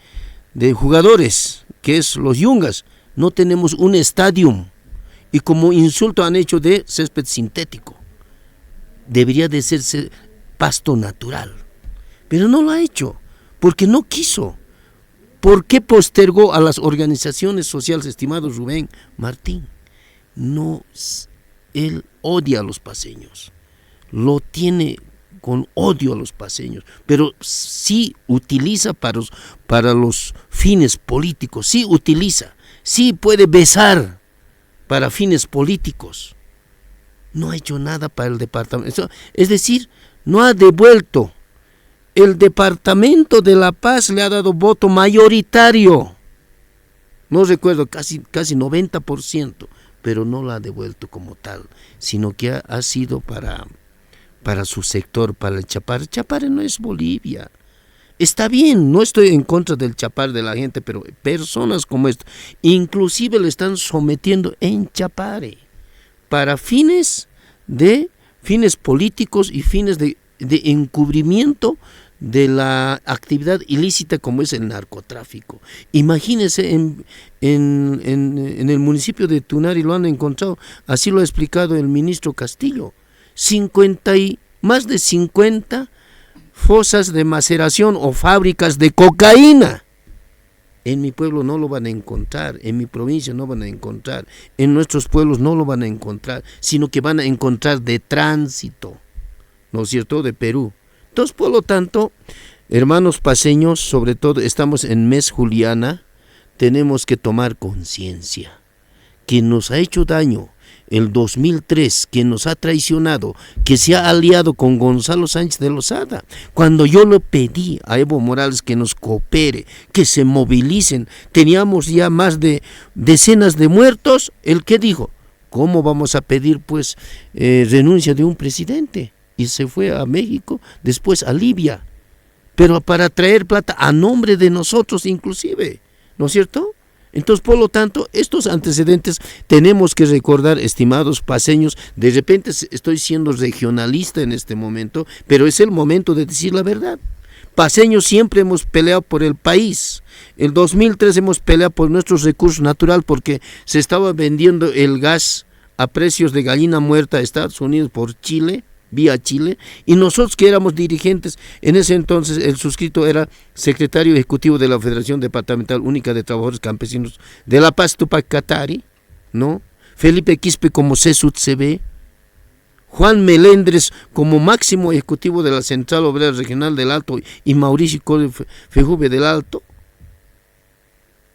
[SPEAKER 4] jugadores, que es los Yungas. No tenemos un estadio, y como insulto han hecho de césped sintético. Debería de ser pasto natural. pero no lo ha hecho, porque no quiso. ¿Por qué postergó a las organizaciones sociales, estimado Rubén Martín? No, él odia a los paceños, lo tiene con odio a los paceños, pero sí utiliza para los fines políticos, sí utiliza, sí puede besar para fines políticos. No ha hecho nada para el departamento, es decir, no ha devuelto. El Departamento de La Paz le ha dado voto mayoritario, no recuerdo, casi 90%, pero no lo ha devuelto como tal, sino que ha sido para su sector, para el Chapare. Chapare no es Bolivia. Está bien, no estoy en contra del Chapare de la gente, pero personas como esta, inclusive le están sometiendo en Chapare para fines políticos y fines de encubrimiento de la actividad ilícita como es el narcotráfico. Imagínense en el municipio de Tunari lo han encontrado, así lo ha explicado el ministro Castillo, más de 50 fosas de maceración o fábricas de cocaína. En mi pueblo no lo van a encontrar, en mi provincia no van a encontrar, en nuestros pueblos no lo van a encontrar, sino que van a encontrar de tránsito, ¿no es cierto?, de Perú. Entonces, por lo tanto, hermanos paceños, sobre todo estamos en mes Juliana, tenemos que tomar conciencia que nos ha hecho daño el 2003, que nos ha traicionado, que se ha aliado con Gonzalo Sánchez de Lozada. Cuando yo le pedí a Evo Morales que nos coopere, que se movilicen, teníamos ya más de decenas de muertos. ¿El qué dijo? ¿Cómo vamos a pedir pues renuncia de un presidente? Y se fue a México, después a Libia, pero para traer plata a nombre de nosotros inclusive, ¿no es cierto? Entonces, por lo tanto, estos antecedentes tenemos que recordar, estimados paceños. De repente estoy siendo regionalista en este momento, pero es el momento de decir la verdad. Paceños siempre hemos peleado por el país. El 2003 hemos peleado por nuestros recursos naturales porque se estaba vendiendo el gas a precios de gallina muerta a Estados Unidos por Chile, vía Chile, y nosotros que éramos dirigentes, en ese entonces el suscrito era secretario ejecutivo de la Federación Departamental Única de Trabajadores Campesinos de La Paz, Tupac Katari, ¿no? Felipe Quispe como CSUTCB, Juan Melendres como máximo ejecutivo de la Central Obrera Regional del Alto y Mauricio Cole Fejube del Alto.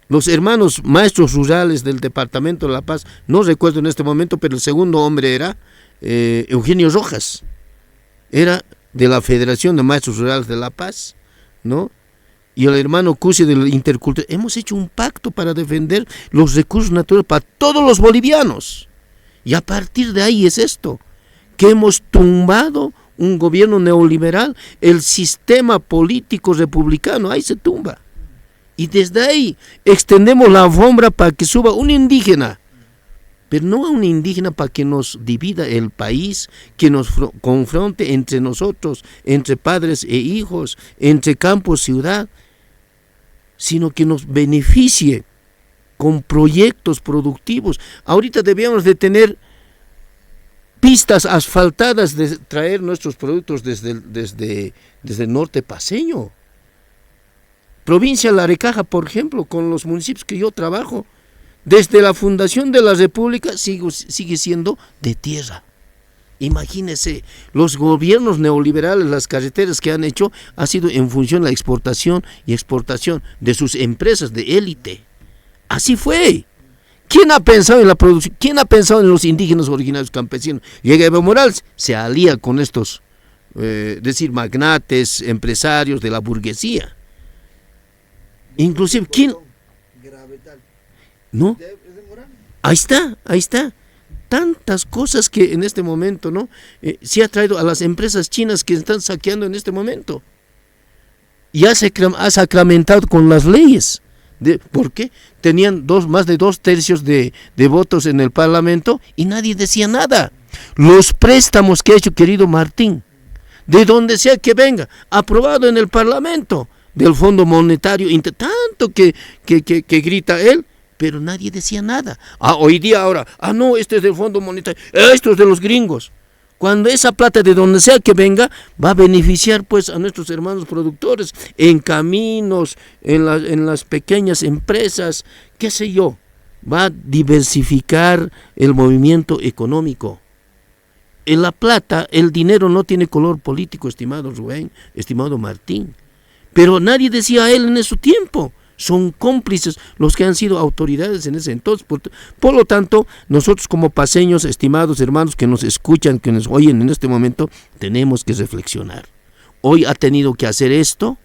[SPEAKER 4] Los hermanos maestros rurales del Departamento de La Paz, no recuerdo en este momento, pero el segundo hombre era Eugenio Rojas, era de la Federación de Maestros Rurales de La Paz, ¿no? Y el hermano Cusi del Intercultural. Hemos hecho un pacto para defender los recursos naturales para todos los bolivianos. Y a partir de ahí es esto, que hemos tumbado un gobierno neoliberal, el sistema político republicano, ahí se tumba. Y desde ahí extendemos la alfombra para que suba un indígena, pero no a un indígena para que nos divida el país, que nos confronte entre nosotros, entre padres e hijos, entre campo y ciudad, sino que nos beneficie con proyectos productivos. Ahorita debíamos de tener pistas asfaltadas, de traer nuestros productos desde el norte paceño. Provincia La Arecaja, por ejemplo, con los municipios que yo trabajo, desde la fundación de la República sigue siendo de tierra. Imagínense, los gobiernos neoliberales, las carreteras que han hecho, ha sido en función de la exportación y exportación de sus empresas de élite. Así fue. ¿Quién ha pensado en la producción? ¿Quién ha pensado en los indígenas originarios campesinos? Llega Evo Morales, se alía con estos, magnates, empresarios de la burguesía. Inclusive, ¿quién? ¿No? Ahí está. Tantas cosas que en este momento, ¿no? Se ha traído a las empresas chinas que están saqueando en este momento. Y ha sacramentado con las leyes. ¿Por qué? Tenían más de 2/3 de votos en el Parlamento y nadie decía nada. Los préstamos que ha hecho, querido Martín, de donde sea que venga, aprobado en el Parlamento, del Fondo Monetario, tanto que grita él, pero nadie decía nada. Hoy día ahora, no, este es del Fondo Monetario, esto es de los gringos. Cuando esa plata, de donde sea que venga, va a beneficiar pues a nuestros hermanos productores en caminos, en las pequeñas empresas, qué sé yo, va a diversificar el movimiento económico. En la plata, el dinero no tiene color político, estimado Rubén, estimado Martín, pero nadie decía a él en su tiempo. Son cómplices los que han sido autoridades en ese entonces. Por lo tanto, nosotros como paceños, estimados hermanos que nos escuchan, que nos oyen en este momento, tenemos que reflexionar. Hoy ha tenido que hacer esto,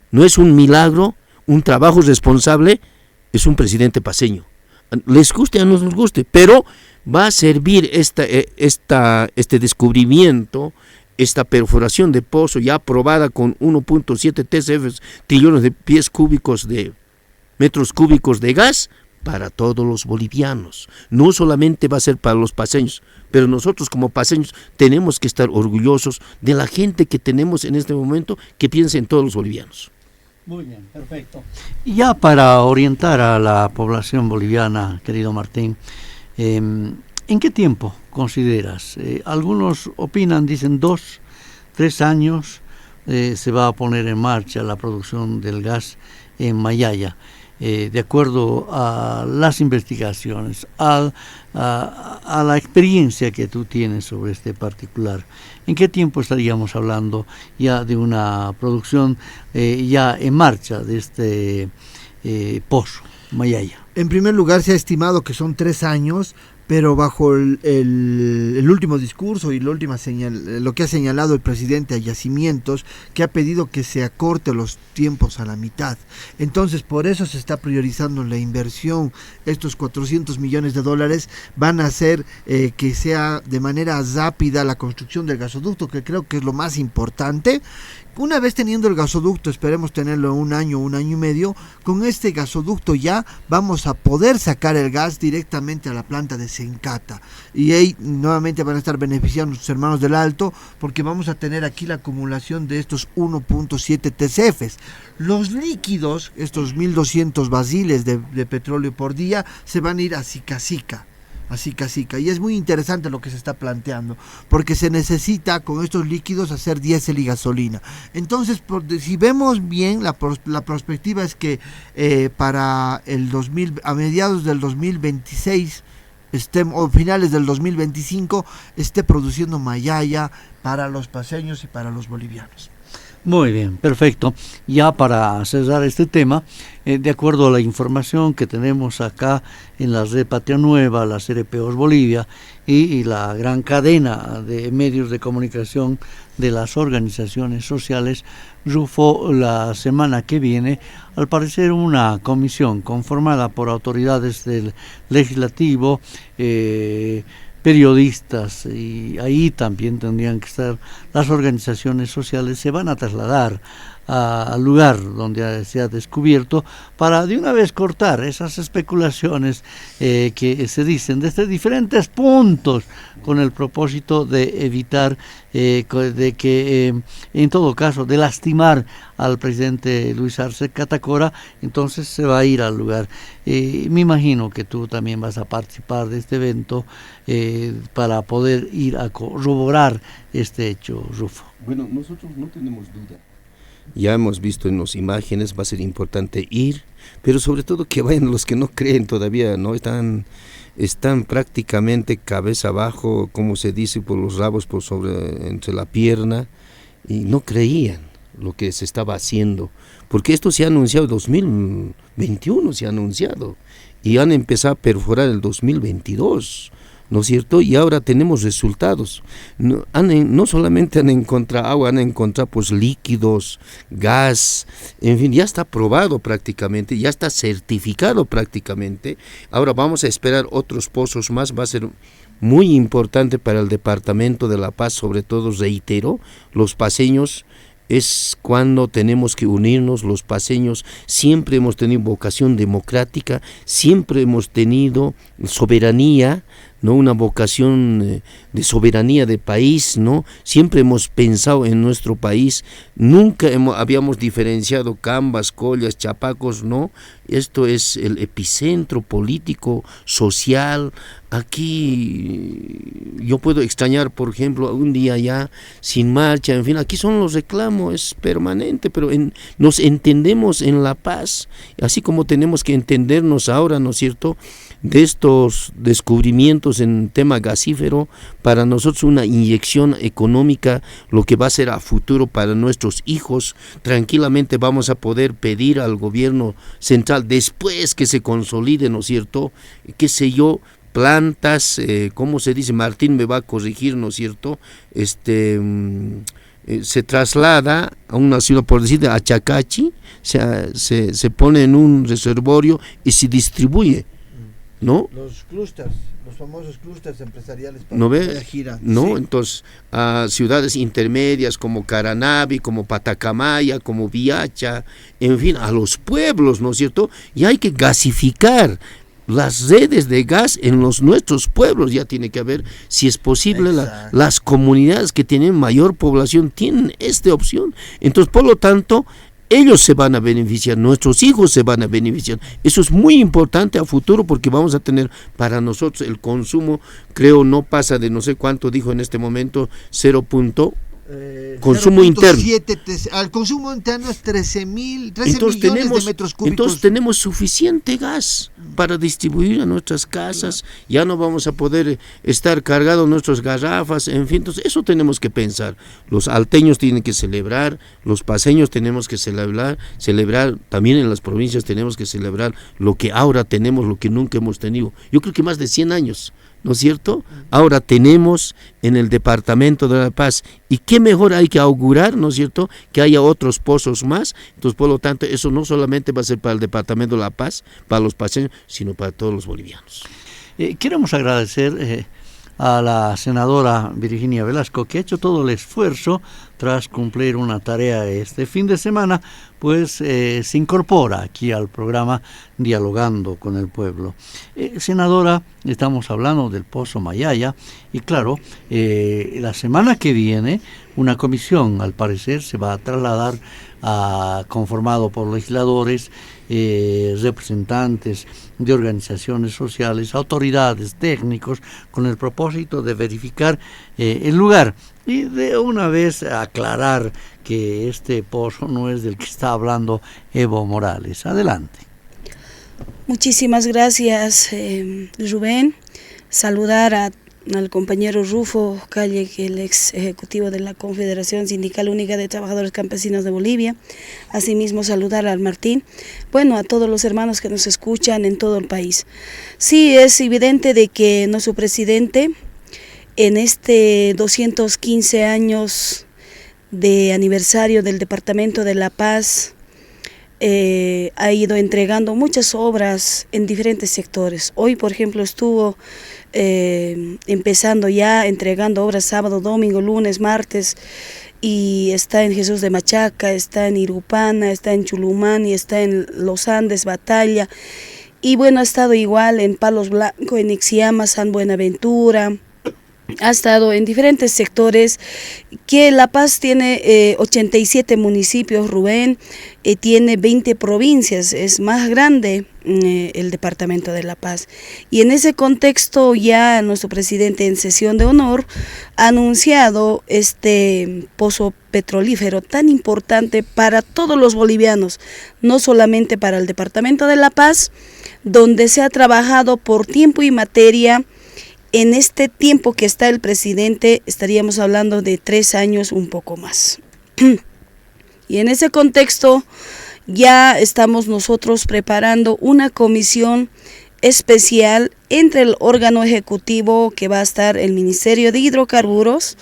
[SPEAKER 4] no es un milagro, un trabajo responsable, es un presidente paceño. Les guste o no les guste, pero va a servir este descubrimiento, esta perforación de pozo ya aprobada con 1.7 TCF, trillones de metros cúbicos de gas para todos los bolivianos. No solamente va a ser para los paceños, pero nosotros como paceños tenemos que estar orgullosos de la gente que tenemos en este momento que piensa en todos los bolivianos.
[SPEAKER 2] Muy bien, perfecto. Y ya para orientar a la población boliviana, querido Martín, ¿en qué tiempo consideras? Algunos opinan, dicen 2, 3 años se va a poner en marcha la producción del gas en Mayaya. De acuerdo a las investigaciones, a la experiencia que tú tienes sobre este particular, ¿en qué tiempo estaríamos hablando ya de una producción ya en marcha de este pozo, Mayaya?
[SPEAKER 3] En primer lugar, se ha estimado que son 3 años, pero bajo el último discurso y lo que ha señalado el presidente a Yacimientos, que ha pedido que se acorte los tiempos a la mitad. Entonces, por eso se está priorizando la inversión. Estos $400 millones van a hacer que sea de manera rápida la construcción del gasoducto, que creo que es lo más importante. Una vez teniendo el gasoducto, esperemos tenerlo en 1 año, 1 año y medio, con este gasoducto ya vamos a poder sacar el gas directamente a la planta de Sencata. Y ahí nuevamente van a estar beneficiando nuestros hermanos del Alto, porque vamos a tener aquí la acumulación de estos 1.7 TCFs. Los líquidos, estos 1.200 barriles de petróleo por día, se van a ir a Sica. Y es muy interesante lo que se está planteando, porque se necesita con estos líquidos hacer diésel y gasolina. Entonces, si vemos bien, la perspectiva es que para a mediados del 2026 o finales del 2025 esté produciendo Mayaya para los paceños y para los bolivianos.
[SPEAKER 2] Muy bien, perfecto. Ya para cerrar este tema, de acuerdo a la información que tenemos acá en la red Patria Nueva, las RPOs Bolivia y la gran cadena de medios de comunicación de las organizaciones sociales, Rufo, la semana que viene, al parecer una comisión conformada por autoridades del legislativo, periodistas, y ahí también tendrían que estar las organizaciones sociales, se van a trasladar al lugar donde se ha descubierto para de una vez cortar esas especulaciones que se dicen desde diferentes puntos, con el propósito de evitar de que en todo caso de lastimar al presidente Luis Arce Catacora. Entonces se va a ir al lugar. Me imagino que tú también vas a participar de este evento para poder ir a corroborar este hecho, Rufo.
[SPEAKER 4] Bueno, nosotros no tenemos duda. Ya hemos visto en las imágenes, va a ser importante ir, pero sobre todo que vayan los que no creen todavía, no están prácticamente cabeza abajo, como se dice, por los rabos entre la pierna, y no creían lo que se estaba haciendo, porque esto se ha anunciado 2021, se ha anunciado, y han empezado a perforar el 2022. ¿No es cierto? Y ahora tenemos resultados. No solamente han encontrado agua, han encontrado pues líquidos, gas, en fin, ya está probado prácticamente, ya está certificado prácticamente. Ahora vamos a esperar otros pozos más, va a ser muy importante para el Departamento de La Paz, sobre todo, reitero, los paceños. Es cuando tenemos que unirnos. Los paceños siempre hemos tenido vocación democrática, siempre hemos tenido soberanía ¿no? Una vocación de soberanía de país, ¿no? Siempre hemos pensado en nuestro país, nunca habíamos diferenciado Cambas, Collas, Chapacos, ¿no? Esto es el epicentro político, social. Aquí yo puedo extrañar, por ejemplo, un día ya sin marcha, en fin, aquí son los reclamos, es permanente, pero nos entendemos en la paz, así como tenemos que entendernos ahora, ¿no es cierto?, de estos descubrimientos en tema gasífero, para nosotros una inyección económica, lo que va a ser a futuro para nuestros hijos. Tranquilamente vamos a poder pedir al gobierno central, después que se consolide, ¿no es cierto?, qué sé yo, plantas, ¿cómo se dice? Martín me va a corregir, ¿no es cierto?, se traslada a una ciudad, por decir, a Chacachi, se pone en un reservorio y se distribuye, ¿no?
[SPEAKER 3] Los clústeres, los famosos clústeres empresariales para
[SPEAKER 4] ¿no ve?
[SPEAKER 3] gira.
[SPEAKER 4] ¿No?
[SPEAKER 3] Sí.
[SPEAKER 4] Entonces, a ciudades intermedias como Caranavi, como Patacamaya, como Viacha, en fin, a los pueblos, ¿no es cierto? Y hay que gasificar las redes de gas en nuestros pueblos, ya tiene que haber, si es posible, las comunidades que tienen mayor población tienen esta opción. Entonces, por lo tanto, ellos se van a beneficiar, nuestros hijos se van a beneficiar. Eso es muy importante a futuro, porque vamos a tener para nosotros el consumo, creo, no pasa de no sé cuánto dijo en este momento, 0. Consumo interno.
[SPEAKER 3] Al consumo interno es 13 millones de metros cúbicos.
[SPEAKER 4] Entonces tenemos suficiente gas para distribuir a nuestras casas, ya no vamos a poder estar cargados nuestras garrafas, en fin, entonces eso tenemos que pensar. Los alteños tienen que celebrar, los paseños tenemos que celebrar, también en las provincias tenemos que celebrar lo que ahora tenemos, lo que nunca hemos tenido. Yo creo que más de 100 años. ¿No es cierto? Ahora tenemos en el Departamento de La Paz, y qué mejor hay que augurar, ¿no es cierto?, que haya otros pozos más. Entonces, por lo tanto, eso no solamente va a ser para el Departamento de La Paz, para los paseños, sino para todos los bolivianos.
[SPEAKER 2] Queremos agradecer a la senadora Virginia Velasco, que ha hecho todo el esfuerzo tras cumplir una tarea este fin de semana, pues se incorpora aquí al programa Dialogando con el Pueblo. Senadora, estamos hablando del Pozo Mayaya, y claro, la semana que viene una comisión, al parecer, se va a trasladar conformado por legisladores, representantes de organizaciones sociales, autoridades, técnicos, con el propósito de verificar el lugar y de una vez aclarar que este pozo no es del que está hablando Evo Morales. Adelante.
[SPEAKER 5] Muchísimas gracias, Rubén. Saludar al compañero Rufo Calle, que es el ex ejecutivo de la Confederación Sindical Única de Trabajadores Campesinos de Bolivia. Asimismo, saludar al Martín, a todos los hermanos que nos escuchan en todo el país. Sí, es evidente de que nuestro presidente, en este 215 años de aniversario del Departamento de La Paz, ha ido entregando muchas obras en diferentes sectores. Hoy, por ejemplo, estuvo empezando ya entregando obras sábado, domingo, lunes, martes, y está en Jesús de Machaca, está en Irupana, está en Chulumán y está en Los Andes, Batalla, y ha estado igual en Palos Blancos, en Ixiama, San Buenaventura. Ha estado en diferentes sectores, que La Paz tiene 87 municipios, Rubén, tiene 20 provincias, es más grande el Departamento de La Paz. Y en ese contexto ya nuestro presidente, en sesión de honor, ha anunciado este pozo petrolífero tan importante para todos los bolivianos, no solamente para el Departamento de La Paz, donde se ha trabajado por tiempo y materia. En este tiempo que está el presidente, estaríamos hablando de 3 años, un poco más. Y en ese contexto ya estamos nosotros preparando una comisión especial entre el órgano ejecutivo, que va a estar el Ministerio de Hidrocarburos,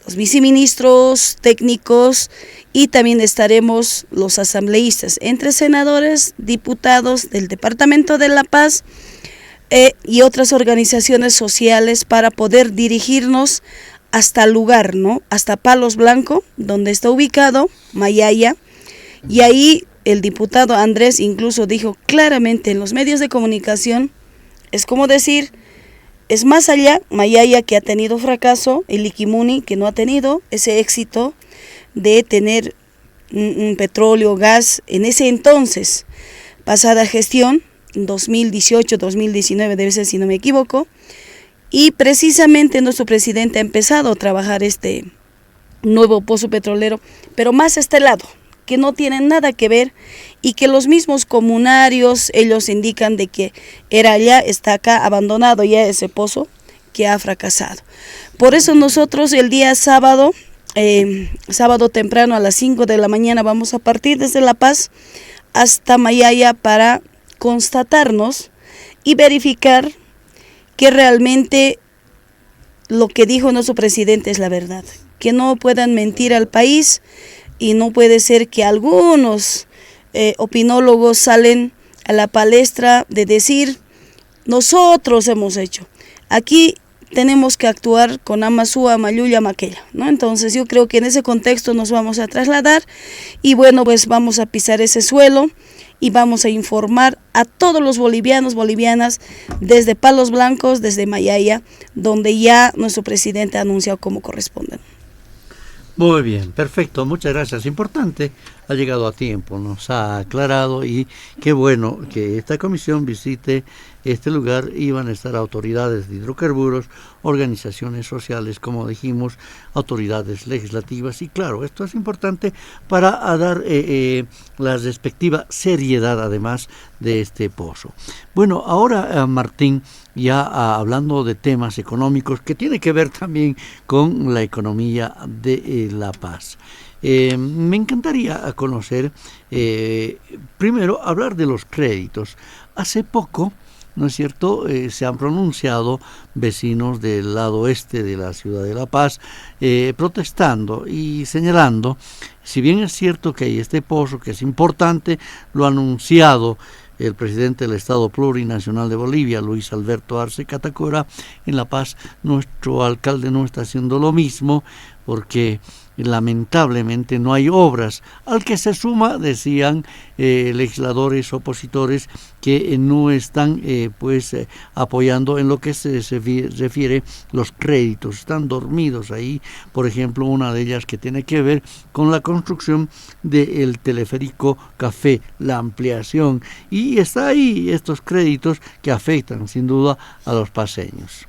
[SPEAKER 5] los viceministros técnicos, y también estaremos los asambleístas, entre senadores, diputados del Departamento de La Paz, y otras organizaciones sociales, para poder dirigirnos hasta el lugar, ¿no? Hasta Palos Blancos, donde está ubicado Mayaya, y ahí el diputado Andrés incluso dijo claramente en los medios de comunicación, es como decir, es más allá, Mayaya que ha tenido fracaso, el Liquimuni que no ha tenido ese éxito de tener un petróleo, gas, en ese entonces, pasada gestión, 2018, 2019 debe ser si no me equivoco, y precisamente nuestro presidente ha empezado a trabajar este nuevo pozo petrolero, pero más a este lado, que no tienen nada que ver y que los mismos comunarios, ellos indican de que era allá, está acá, abandonado ya ese pozo que ha fracasado. Por eso nosotros el día sábado, sábado temprano a las 5 de la mañana vamos a partir desde La Paz hasta Mayaya para constatarnos y verificar que realmente lo que dijo nuestro presidente es la verdad, que no puedan mentir al país y no puede ser que algunos opinólogos salen a la palestra de decir nosotros hemos hecho. Aquí tenemos que actuar con Amasúa, Mayuya, Maquella, ¿no? Entonces yo creo que en ese contexto nos vamos a trasladar y bueno, pues vamos a pisar ese suelo y vamos a informar a todos los bolivianos, bolivianas, desde Palos Blancos, desde Mayaya, donde ya nuestro presidente ha anunciado cómo corresponden.
[SPEAKER 2] Muy bien, perfecto, muchas gracias. Importante, ha llegado a tiempo, nos ha aclarado y qué bueno que esta comisión visite este lugar. Iban a estar autoridades de hidrocarburos, organizaciones sociales, como dijimos, autoridades legislativas y claro, esto es importante para dar la respectiva seriedad además de este pozo. Bueno, ahora Martín, ya hablando de temas económicos que tiene que ver también con la economía de La Paz. Me encantaría conocer, primero, hablar de los créditos. Hace poco, ¿no es cierto?, se han pronunciado vecinos del lado este de la ciudad de La Paz protestando y señalando, si bien es cierto que hay este pozo que es importante, lo ha anunciado el presidente del Estado Plurinacional de Bolivia, Luis Alberto Arce Catacora, en La Paz nuestro alcalde no está haciendo lo mismo porque lamentablemente no hay obras, al que se suma, decían legisladores opositores, que no están apoyando en lo que se refiere los créditos, están dormidos ahí. Por ejemplo, una de ellas que tiene que ver con la construcción del teleférico Café, la ampliación, y está ahí estos créditos que afectan sin duda a los paseños.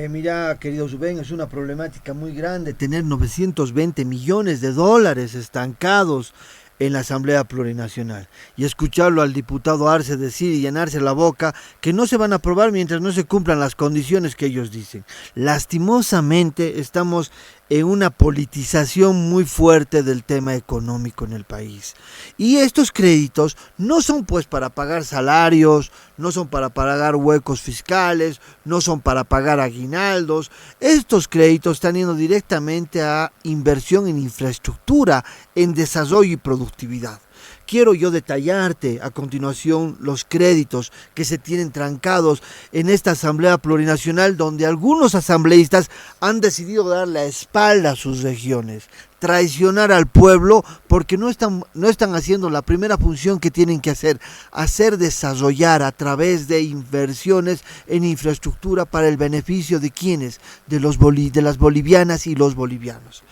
[SPEAKER 3] Mira, querido Zubén, es una problemática muy grande tener 920 millones de dólares estancados en la Asamblea Plurinacional y escucharlo al diputado Arce decir y llenarse la boca que no se van a aprobar mientras no se cumplan las condiciones que ellos dicen. Lastimosamente estamos en una politización muy fuerte del tema económico en el país. Y estos créditos no son pues para pagar salarios, no son para pagar huecos fiscales, no son para pagar aguinaldos. Estos créditos están yendo directamente a inversión en infraestructura, en desarrollo y productividad. Quiero yo detallarte a continuación los créditos que se tienen trancados en esta Asamblea Plurinacional, donde algunos asambleístas han decidido dar la espalda a sus regiones, traicionar al pueblo, porque no están haciendo la primera función que tienen que hacer desarrollar a través de inversiones en infraestructura para el beneficio de quienes, de las bolivianas y los bolivianos.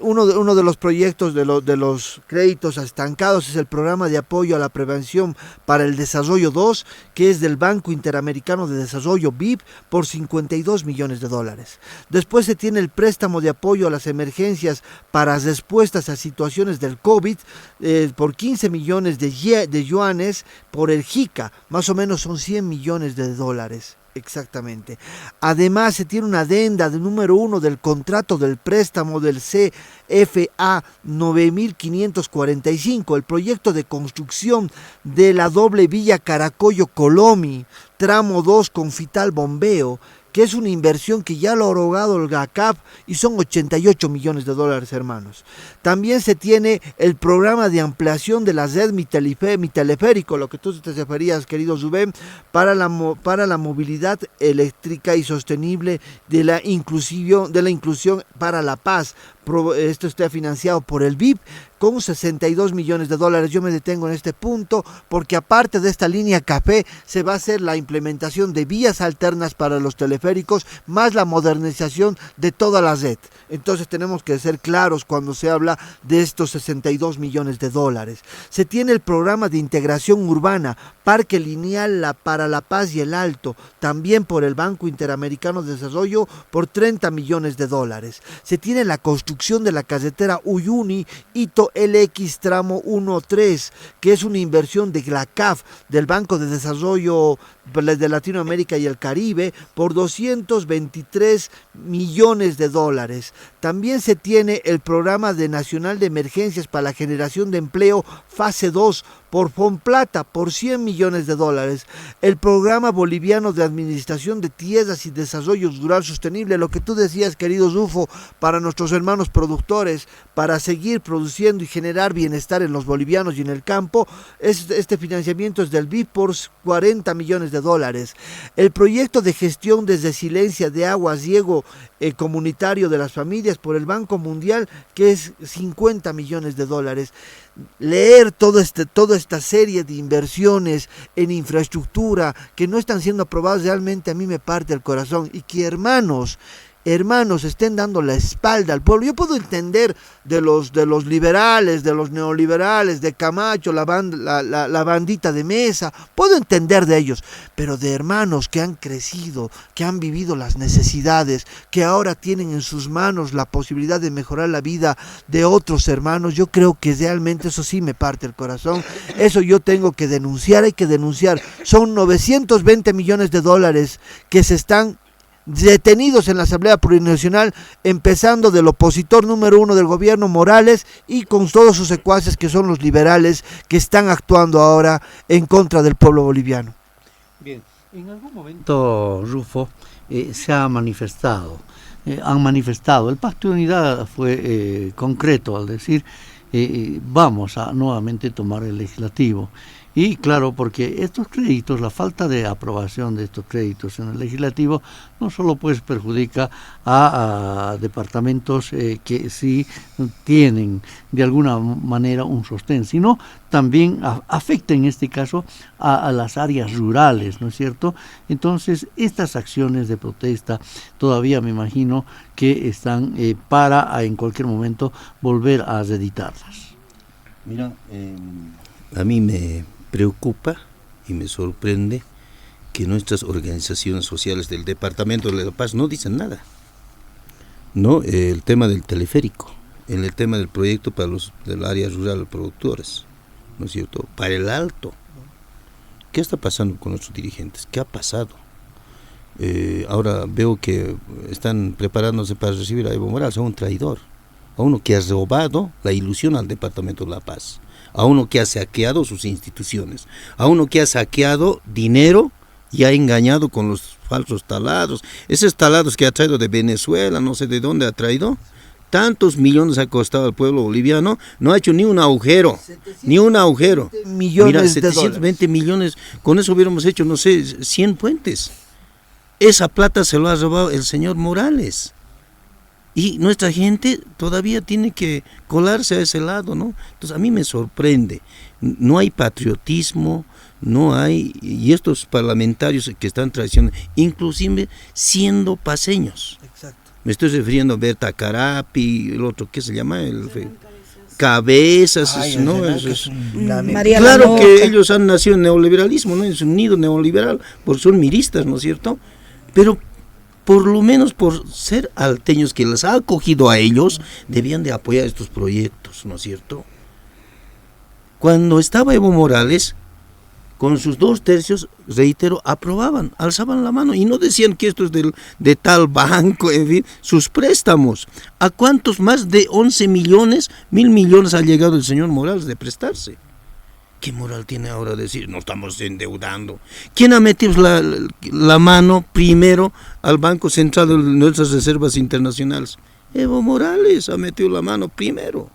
[SPEAKER 3] Uno de los proyectos de los créditos estancados es el programa de apoyo a la prevención para el desarrollo 2, que es del Banco Interamericano de Desarrollo BID por 52 millones de dólares. Después se tiene el préstamo de apoyo a las emergencias para respuestas a situaciones del COVID por 15 millones de yuanes por el JICA, más o menos son 100 millones de dólares. Exactamente. Además se tiene una adenda de número 1 del contrato del préstamo del CFA 9545, el proyecto de construcción de la doble vía Caracollo-Colomi, tramo 2 Confital Bombeo, que es una inversión que ya lo ha erogado el GACAP y son 88 millones de dólares, hermanos. También se tiene el programa de ampliación de la red mi teleférico, lo que tú te referías, querido Zubén, para la movilidad eléctrica y sostenible de la inclusión para La Paz, esto esté financiado por el BIP con 62 millones de dólares. Yo me detengo en este punto porque aparte de esta línea café se va a hacer la implementación de vías alternas para los teleféricos más la modernización de toda la red. Entonces tenemos que ser claros cuando se habla de estos 62 millones de dólares. Se tiene el programa de integración urbana, Parque Lineal para La Paz y el Alto, también por el Banco Interamericano de Desarrollo por 30 millones de dólares. Se tiene la construcción de la carretera Uyuni-Ito LX tramo 1-3, que es una inversión de la CAF, del Banco de Desarrollo de Latinoamérica y el Caribe, por 223 millones de dólares. También se tiene el programa nacional de emergencias para la generación de empleo fase 2 por Fomplata por 100 millones de dólares. El programa boliviano de administración de tierras y desarrollo rural sostenible, lo que tú decías, querido Rufo, para nuestros hermanos productores, para seguir produciendo y generar bienestar en los bolivianos y en el campo, este financiamiento es del BIP por 40 millones de dólares. El proyecto de gestión de resiliencia de agua, riego comunitario de las familias por el Banco Mundial, que es 50 millones de dólares. Leer toda esta serie de inversiones en infraestructura que no están siendo aprobadas realmente a mí me parte el corazón, y que hermanos estén dando la espalda al pueblo. Yo puedo entender de los liberales, de los neoliberales, de Camacho, la bandita de Mesa, puedo entender de ellos, pero de hermanos que han crecido, que han vivido las necesidades, que ahora tienen en sus manos la posibilidad de mejorar la vida de otros hermanos, yo creo que realmente eso sí me parte el corazón. Eso yo tengo que denunciar, hay que denunciar. Son 920 millones de dólares que se están detenidos en la Asamblea Plurinacional, empezando del opositor número 1 del gobierno, Morales, y con todos sus secuaces que son los liberales que están actuando ahora en contra del pueblo boliviano.
[SPEAKER 2] Bien, en algún momento, Rufo, se ha manifestado, el Pacto de Unidad fue concreto al decir vamos a nuevamente tomar el legislativo. Y claro, porque estos créditos, la falta de aprobación de estos créditos en el legislativo no solo pues perjudica a departamentos que sí tienen de alguna manera un sostén, sino también afecta en este caso a las áreas rurales, ¿no es cierto? Entonces, estas acciones de protesta todavía me imagino que están para en cualquier momento volver a reeditarlas.
[SPEAKER 4] Mira, a mí me preocupa y me sorprende que nuestras organizaciones sociales del Departamento de La Paz no dicen nada. No, el tema del teleférico, en el tema del proyecto para los del área rural productores, ¿no es cierto? Para el Alto. ¿Qué está pasando con nuestros dirigentes? ¿Qué ha pasado? Ahora veo que están preparándose para recibir a Evo Morales, a un traidor, a uno que ha robado la ilusión al Departamento de La Paz, a uno que ha saqueado sus instituciones, a uno que ha saqueado dinero y ha engañado con los falsos talados, esos talados que ha traído de Venezuela, no sé de dónde ha traído, tantos millones ha costado al pueblo boliviano, no ha hecho ni un agujero,
[SPEAKER 3] Millones
[SPEAKER 4] Mira,
[SPEAKER 3] de
[SPEAKER 4] 720
[SPEAKER 3] dólares.
[SPEAKER 4] millones, con eso hubiéramos hecho, no sé, 100 puentes. Esa plata se lo ha robado el señor Morales. Y nuestra gente todavía tiene que colarse a ese lado, ¿no? Entonces a mí me sorprende, no hay patriotismo, no hay, y estos parlamentarios que están traicionando, inclusive siendo paseños.
[SPEAKER 3] Exacto.
[SPEAKER 4] Me estoy refiriendo a Berta Carapi, el otro, ¿qué se llama? Cabezas,
[SPEAKER 3] Ay,
[SPEAKER 4] ¿no?
[SPEAKER 5] María
[SPEAKER 4] Claro
[SPEAKER 5] Lamoca.
[SPEAKER 4] que ellos han nacido en neoliberalismo, ¿no? Es un nido neoliberal, porque son miristas, ¿no es cierto? Pero por lo menos por ser alteños que les ha acogido a ellos, debían de apoyar estos proyectos, ¿no es cierto? Cuando estaba Evo Morales, con sus 2/3, reitero, aprobaban, alzaban la mano y no decían que esto es de tal banco, en fin, sus préstamos. ¿A cuántos más de 11 millones, 1.000 millones ha llegado el señor Morales de prestarse? ¿Qué moral tiene ahora decir, no estamos endeudando? ¿Quién ha metido la mano primero al Banco Central de nuestras reservas internacionales? Evo Morales ha metido la mano primero.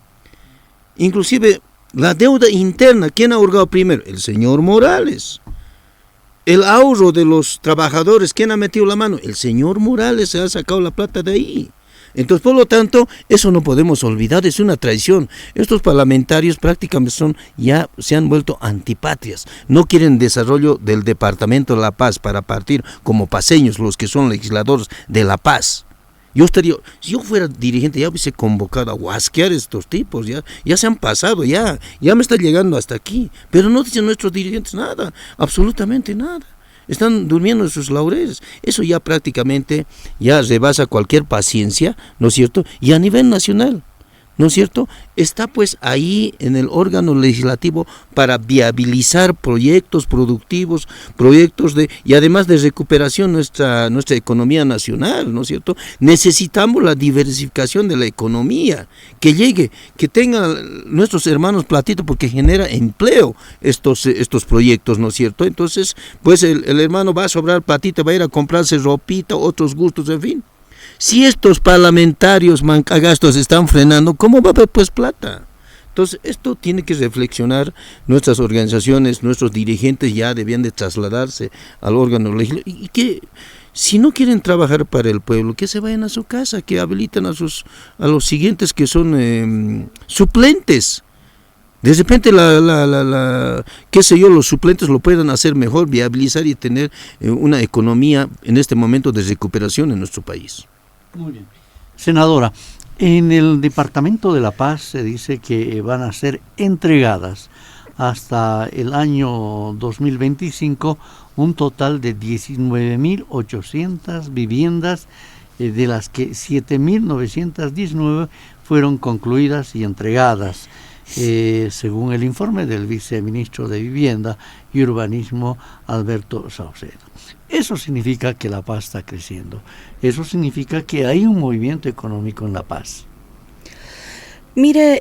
[SPEAKER 4] Inclusive la deuda interna, ¿quién ha hurgado primero? El señor Morales. El ahorro de los trabajadores, ¿quién ha metido la mano? El señor Morales se ha sacado la plata de ahí. Entonces, por lo tanto, eso no podemos olvidar, es una traición. Estos parlamentarios prácticamente ya se han vuelto antipatrias, no quieren desarrollo del Departamento de La Paz para partir como paseños, los que son legisladores de La Paz. Si yo fuera dirigente, ya hubiese convocado a huasquear a estos tipos, ya se han pasado, ya me está llegando hasta aquí, pero no dicen nuestros dirigentes nada, absolutamente nada. Están durmiendo en sus laureles. Eso ya prácticamente ya rebasa cualquier paciencia, ¿no es cierto? Y a nivel nacional, ¿no es cierto? Está pues ahí en el órgano legislativo para viabilizar proyectos productivos, y además de recuperación nuestra economía nacional, ¿no es cierto? Necesitamos la diversificación de la economía, que tengan nuestros hermanos platito, porque genera empleo estos proyectos, ¿no es cierto? Entonces, pues el hermano va a sobrar platito, va a ir a comprarse ropita, otros gustos, en fin. Si estos parlamentarios mancagastos están frenando, ¿cómo va a haber pues plata? Entonces, esto tiene que reflexionar nuestras organizaciones, nuestros dirigentes ya debían de trasladarse al órgano legislativo y que si no quieren trabajar para el pueblo, que se vayan a su casa, que habilitan a los siguientes que son suplentes. De repente los suplentes lo puedan hacer mejor, viabilizar y tener una economía en este momento de recuperación en nuestro país.
[SPEAKER 2] Muy bien. Senadora, en el Departamento de La Paz se dice que van a ser entregadas hasta el año 2025 un total de 19.800 viviendas, de las que 7.919 fueron concluidas y entregadas, según el informe del viceministro de Vivienda y Urbanismo, Alberto Saucedo. Eso significa que La Paz está creciendo. Eso significa que hay un movimiento económico en La Paz.
[SPEAKER 5] Mire,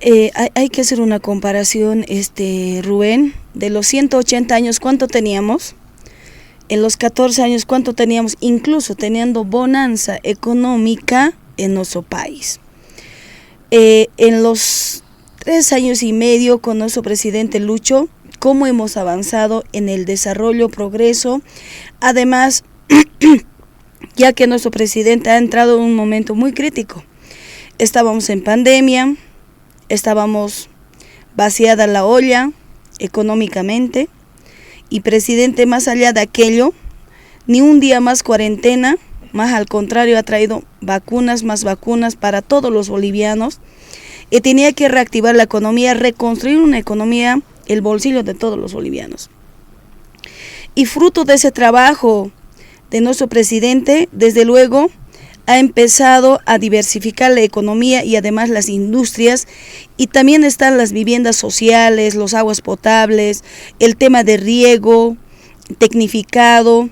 [SPEAKER 5] hay que hacer una comparación, Rubén, de los 180 años, ¿cuánto teníamos? En los 14 años, ¿cuánto teníamos? Incluso teniendo bonanza económica en nuestro país. En los 3 años y medio con nuestro presidente Lucho, cómo hemos avanzado en el desarrollo, progreso. Además, ya que nuestro presidente ha entrado en un momento muy crítico. Estábamos en pandemia, estábamos vaciada la olla económicamente, y presidente, más allá de aquello, ni un día más cuarentena, más al contrario ha traído más vacunas para todos los bolivianos, y tenía que reactivar la economía, reconstruir una economía, el bolsillo de todos los bolivianos. Y fruto de ese trabajo de nuestro presidente, desde luego, ha empezado a diversificar la economía y además las industrias, y también están las viviendas sociales, los aguas potables, el tema de riego, tecnificado,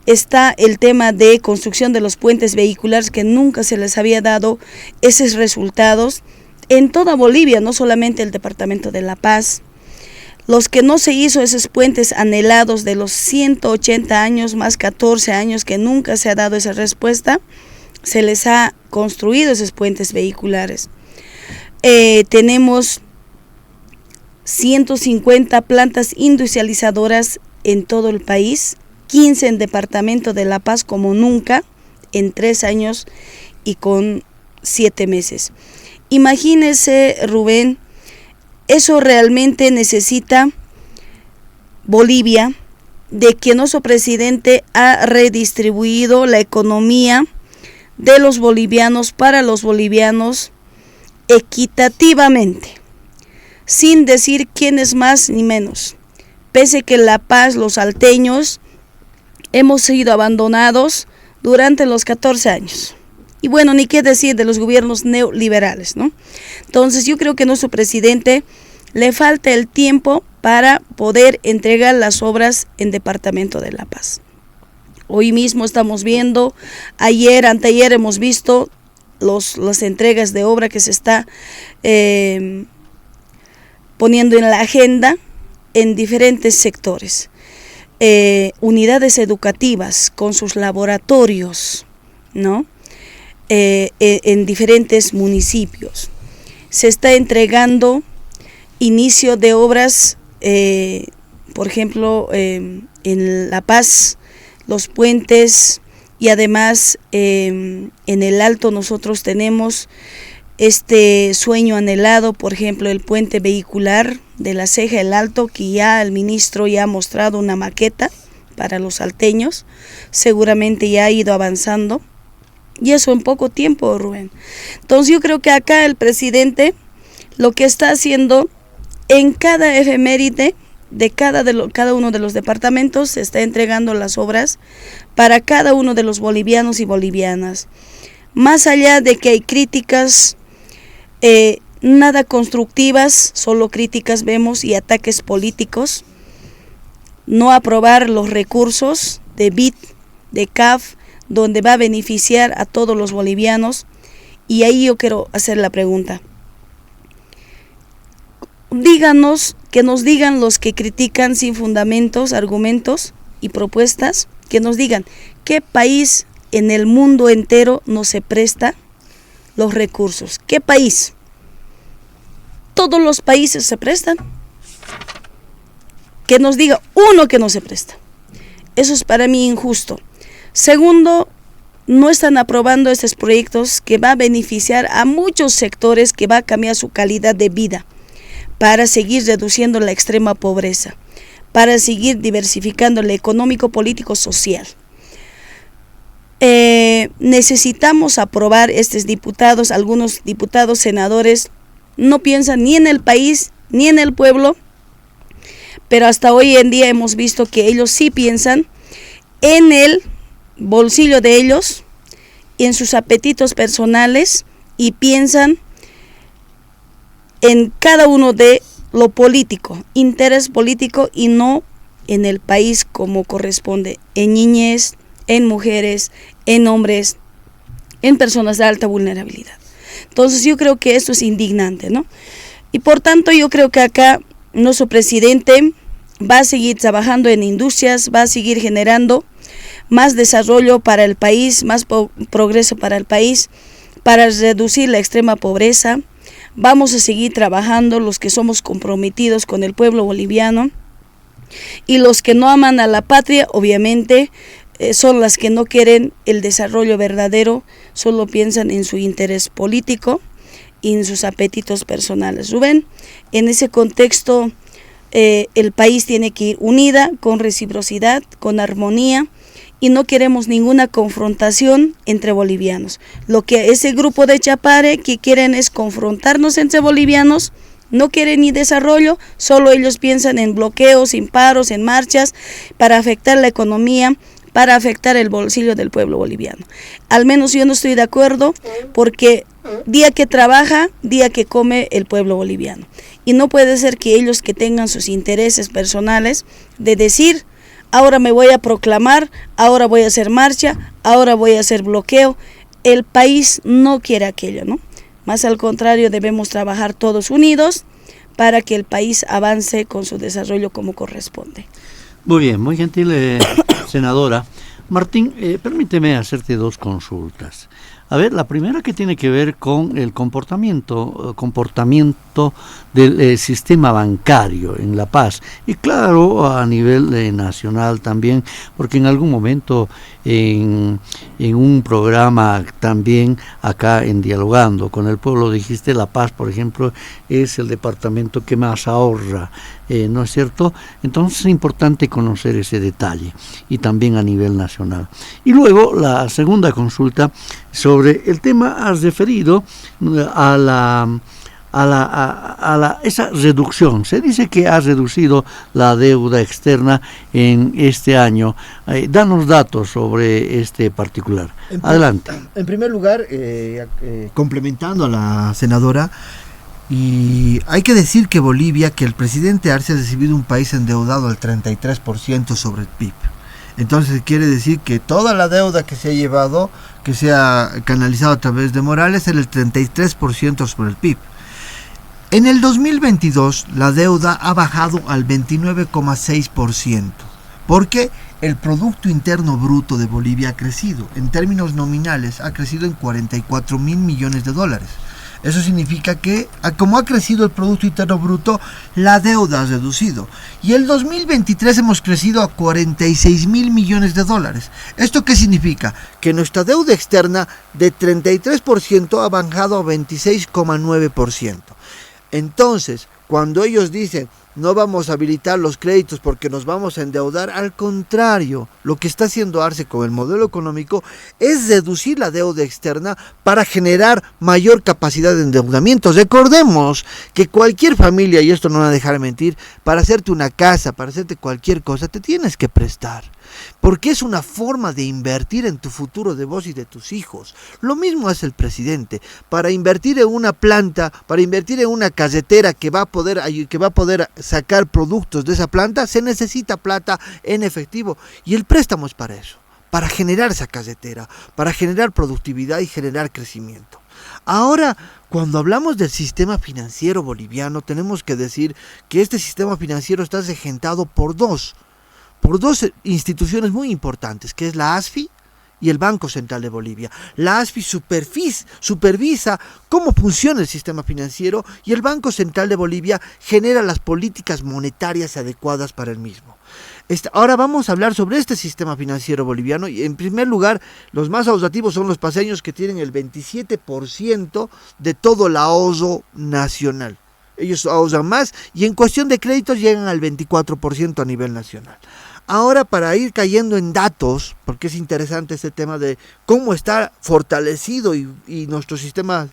[SPEAKER 5] está el tema de construcción de los puentes vehiculares que nunca se les había dado esos resultados en toda Bolivia, no solamente el departamento de La Paz. Los que no se hizo esos puentes anhelados de los 180 años más 14 años que nunca se ha dado esa respuesta, se les ha construido esos puentes vehiculares. Tenemos 150 plantas industrializadoras en todo el país, 15 en departamento de La Paz como nunca, en 3 años y con 7 meses. Imagínese, Rubén, eso realmente necesita Bolivia, de que nuestro presidente ha redistribuido la economía de los bolivianos para los bolivianos equitativamente, sin decir quién es más ni menos. Pese que La Paz, los salteños, hemos sido abandonados durante los 14 años. Y bueno, ni qué decir de los gobiernos neoliberales, ¿no? Entonces yo creo que a nuestro presidente le falta el tiempo para poder entregar las obras en departamento de La Paz. Hoy mismo estamos viendo, anteayer hemos visto las entregas de obra que se está poniendo en la agenda en diferentes sectores. Unidades educativas con sus laboratorios, ¿no? En diferentes municipios. Se está entregando inicio de obras, por ejemplo, en La Paz, los puentes y además en el Alto nosotros tenemos este sueño anhelado, por ejemplo, el puente vehicular de la Ceja del Alto, que ya el ministro ya ha mostrado una maqueta para los salteños, seguramente ya ha ido avanzando, y eso en poco tiempo, Rubén. Entonces yo creo que acá el presidente lo que está haciendo en cada efeméride de cada uno de los departamentos, se está entregando las obras para cada uno de los bolivianos y bolivianas. Más allá de que hay críticas, nada constructivas, solo críticas vemos y ataques políticos, no aprobar los recursos de BID, de CAF, donde va a beneficiar a todos los bolivianos. Y ahí yo quiero hacer la pregunta. Díganos, que nos digan los que critican sin fundamentos, argumentos y propuestas, que nos digan qué país en el mundo entero no se presta los recursos. ¿Qué país? Todos los países se prestan. Que nos diga uno que no se presta. Eso es para mí injusto. Segundo, no están aprobando estos proyectos que va a beneficiar a muchos sectores, que va a cambiar su calidad de vida, para seguir reduciendo la extrema pobreza, para seguir diversificando el económico, político, social. Necesitamos aprobar estos diputados. Algunos diputados, senadores, no piensan ni en el país ni en el pueblo, pero hasta hoy en día hemos visto que ellos sí piensan en el bolsillo de ellos, en sus apetitos personales, y piensan en cada uno de lo político, interés político, y no en el país como corresponde, en niñez, en mujeres, en hombres, en personas de alta vulnerabilidad. Entonces yo creo que esto es indignante, ¿no? Y por tanto yo creo que acá nuestro presidente va a seguir trabajando en industrias, va a seguir generando más desarrollo para el país, más progreso para el país, para reducir la extrema pobreza. Vamos a seguir trabajando los que somos comprometidos con el pueblo boliviano, y los que no aman a la patria, obviamente, son las que no quieren el desarrollo verdadero, solo piensan en su interés político y en sus apetitos personales. Rubén, en ese contexto el país tiene que ir unida, con reciprocidad, con armonía, y no queremos ninguna confrontación entre bolivianos. Lo que ese grupo de Chapare que quieren es confrontarnos entre bolivianos, no quieren ni desarrollo, solo ellos piensan en bloqueos, en paros, en marchas, para afectar la economía, para afectar el bolsillo del pueblo boliviano. Al menos yo no estoy de acuerdo, porque día que trabaja, día que come el pueblo boliviano. Y no puede ser que ellos, que tengan sus intereses personales de decir, ahora me voy a proclamar, ahora voy a hacer marcha, ahora voy a hacer bloqueo. El país no quiere aquello, ¿no? Más al contrario, debemos trabajar todos unidos para que el país avance con su desarrollo como corresponde.
[SPEAKER 2] Muy bien, muy gentil, senadora. Martín, permíteme hacerte dos consultas. A ver, la primera, que tiene que ver con el comportamiento del sistema bancario en La Paz, y claro, a nivel nacional también, porque en algún momento en un programa también acá en Dialogando con el Pueblo dijiste, La Paz, por ejemplo, es el departamento que más ahorra, ¿no es cierto? Entonces es importante conocer ese detalle, y también a nivel nacional. Y luego la segunda consulta sobre el tema, has referido a esa reducción. Se dice que ha reducido la deuda externa en este año. Danos datos sobre este particular. Adelante.
[SPEAKER 3] En primer lugar, complementando a la senadora, y hay que decir que Bolivia, que el presidente Arce ha recibido un país endeudado al 33% sobre el PIB. Entonces quiere decir que toda la deuda que se ha llevado, que se ha canalizado a través de Morales, era el 33% sobre el PIB. En el 2022 la deuda ha bajado al 29,6%, porque el Producto Interno Bruto de Bolivia ha crecido. En términos nominales ha crecido en 44.000 millones de dólares. Eso significa que, como ha crecido el Producto Interno Bruto, la deuda ha reducido. Y el 2023 hemos crecido a 46.000 millones de dólares. ¿Esto qué significa? Que nuestra deuda externa de 33% ha bajado a 26,9%. Entonces, cuando ellos dicen no vamos a habilitar los créditos porque nos vamos a endeudar, al contrario, lo que está haciendo Arce con el modelo económico es reducir la deuda externa para generar mayor capacidad de endeudamiento. Recordemos que cualquier familia, y esto no me va a dejar mentir, para hacerte una casa, para hacerte cualquier cosa, te tienes que prestar. Porque es una forma de invertir en tu futuro de vos y de tus hijos. Lo mismo hace el presidente. Para invertir en una planta, para invertir en una carretera que va a poder sacar productos de esa planta, se necesita plata en efectivo. Y el préstamo es para eso, para generar esa carretera, para generar productividad y generar crecimiento. Ahora, cuando hablamos del sistema financiero boliviano, tenemos que decir que este sistema financiero está regentado por dos instituciones muy importantes, que es la ASFI y el Banco Central de Bolivia. La ASFI supervisa cómo funciona el sistema financiero y el Banco Central de Bolivia genera las políticas monetarias adecuadas para el mismo. Ahora vamos a hablar sobre este sistema financiero boliviano y en primer lugar los más ahorrativos son los paseños, que tienen el 27% de todo el ahorro nacional. Ellos ahorran más y en cuestión de créditos llegan al 24% a nivel nacional. Ahora, para ir cayendo en datos, porque es interesante este tema de cómo está fortalecido y nuestro sistema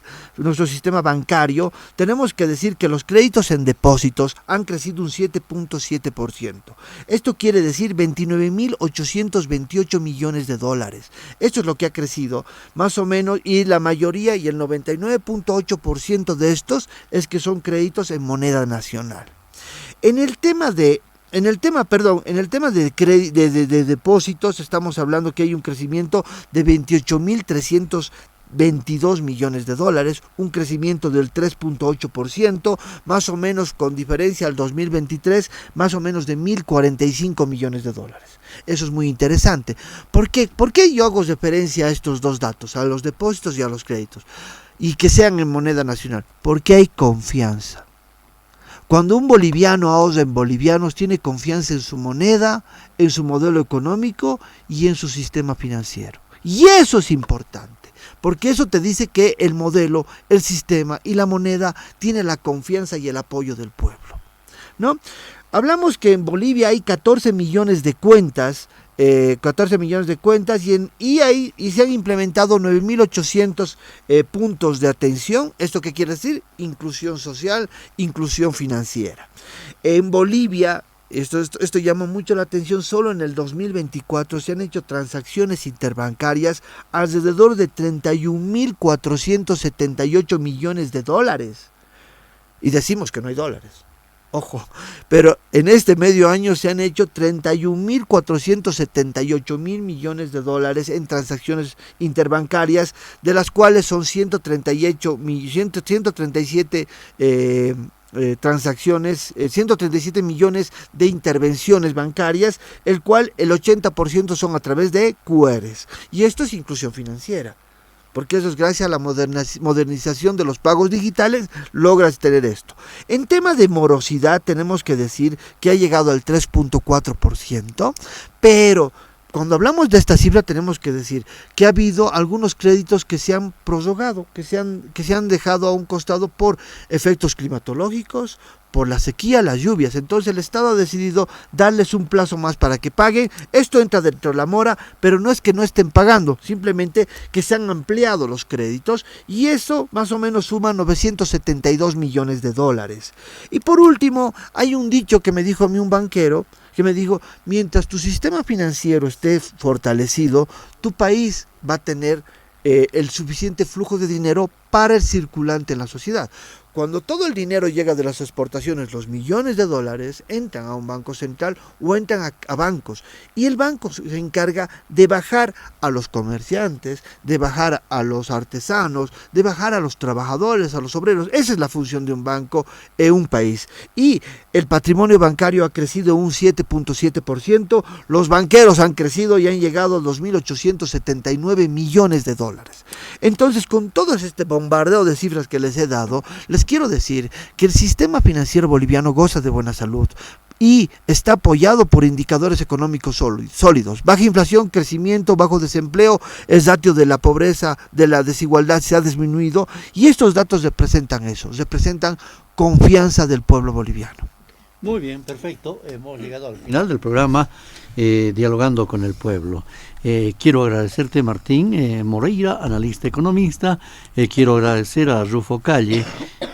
[SPEAKER 3] bancario, tenemos que decir que los créditos en depósitos han crecido un 7.7%. Esto quiere decir 29.828 millones de dólares. Esto es lo que ha crecido, más o menos, y la mayoría, y el 99.8% de estos, es que son créditos en moneda nacional. En el tema de depósitos estamos hablando que hay un crecimiento de 28.322 millones de dólares, un crecimiento del 3.8%, más o menos con diferencia al 2023, más o menos de 1.045 millones de dólares. Eso es muy interesante. ¿Por qué yo hago referencia a estos dos datos, a los depósitos y a los créditos, y que sean en moneda nacional? Porque hay confianza. Cuando un boliviano ahorra en bolivianos, tiene confianza en su moneda, en su modelo económico y en su sistema financiero. Y eso es importante, porque eso te dice que el modelo, el sistema y la moneda tiene la confianza y el apoyo del pueblo, ¿no? Hablamos que en Bolivia hay 14 millones de cuentas, y se han implementado 9.800 puntos de atención. ¿Esto qué quiere decir? Inclusión social, inclusión financiera. En Bolivia, esto llama mucho la atención, solo en el 2024 se han hecho transacciones interbancarias alrededor de 31.478 millones de dólares. Y decimos que no hay dólares. Ojo, pero en este medio año se han hecho 31.478 millones de dólares en transacciones interbancarias, de las cuales son 137 transacciones, 137 millones de intervenciones bancarias, el cual el 80% son a través de QRs. Y esto es inclusión financiera, porque eso es gracias a la modernización de los pagos digitales, logras tener esto. En tema de morosidad tenemos que decir que ha llegado al 3.4%, pero cuando hablamos de esta cifra tenemos que decir que ha habido algunos créditos que se han prorrogado, que se han dejado a un costado por efectos climatológicos, por la sequía, las lluvias. Entonces el Estado ha decidido darles un plazo más para que paguen. Esto entra dentro de la mora, pero no es que no estén pagando, simplemente que se han ampliado los créditos y eso más o menos suma 972 millones de dólares. Y por último, hay un dicho que me dijo a mí un banquero, que me dijo: mientras tu sistema financiero esté fortalecido, tu país va a tener el suficiente flujo de dinero para el circulante en la sociedad. Cuando todo el dinero llega de las exportaciones, los millones de dólares, entran a un banco central o entran a bancos. Y el banco se encarga de bajar a los comerciantes, de bajar a los artesanos, de bajar a los trabajadores, a los obreros. Esa es la función de un banco en un país. Y el patrimonio bancario ha crecido un 7.7%. Los banqueros han crecido y han llegado a 2.879 millones de dólares. Entonces, con todo este bombardeo de cifras que les he dado, les quiero decir que el sistema financiero boliviano goza de buena salud y está apoyado por indicadores económicos sólidos. Baja inflación, crecimiento, bajo desempleo, el ratio de la pobreza, de la desigualdad se ha disminuido, y estos datos representan eso, representan confianza del pueblo boliviano.
[SPEAKER 2] Muy bien, perfecto. Hemos llegado al final del programa Dialogando con el Pueblo. Quiero agradecerte, Martín Moreira, analista economista. Quiero agradecer a Rufo Calle,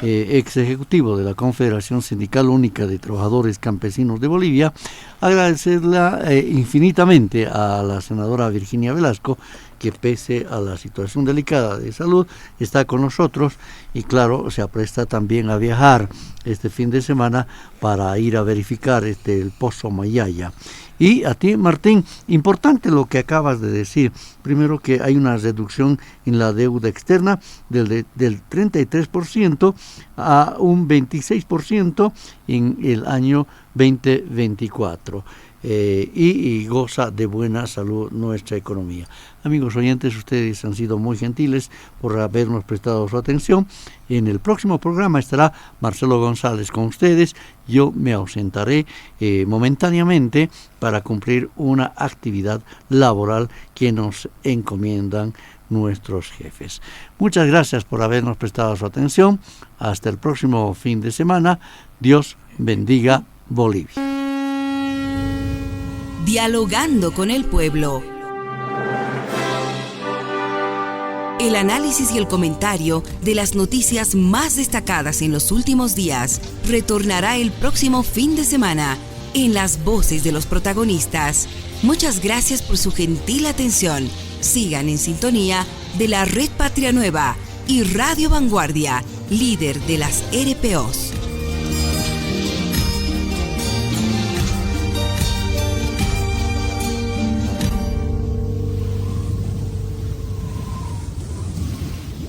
[SPEAKER 2] ex ejecutivo de la Confederación Sindical Única de Trabajadores Campesinos de Bolivia. Agradecerla infinitamente a la senadora Virginia Velasco, que pese a la situación delicada de salud está con nosotros y claro, se apresta también a viajar este fin de semana para ir a verificar el Pozo Mayaya. Y a ti, Martín, importante lo que acabas de decir. Primero, que hay una reducción en la deuda externa del 33% a un 26% en el año 2024. Y goza de buena salud nuestra economía. Amigos oyentes, ustedes han sido muy gentiles por habernos prestado su atención. En el próximo programa estará Marcelo González con ustedes. Yo me ausentaré momentáneamente para cumplir una actividad laboral que nos encomiendan nuestros jefes. Muchas gracias por habernos prestado su atención. Hasta el próximo fin de semana. Dios bendiga Bolivia.
[SPEAKER 1] Dialogando con el pueblo. El análisis y el comentario de las noticias más destacadas en los últimos días retornará el próximo fin de semana en las voces de los protagonistas. Muchas gracias por su gentil atención. Sigan en sintonía de la Red Patria Nueva y Radio Vanguardia, líder de las RPOs.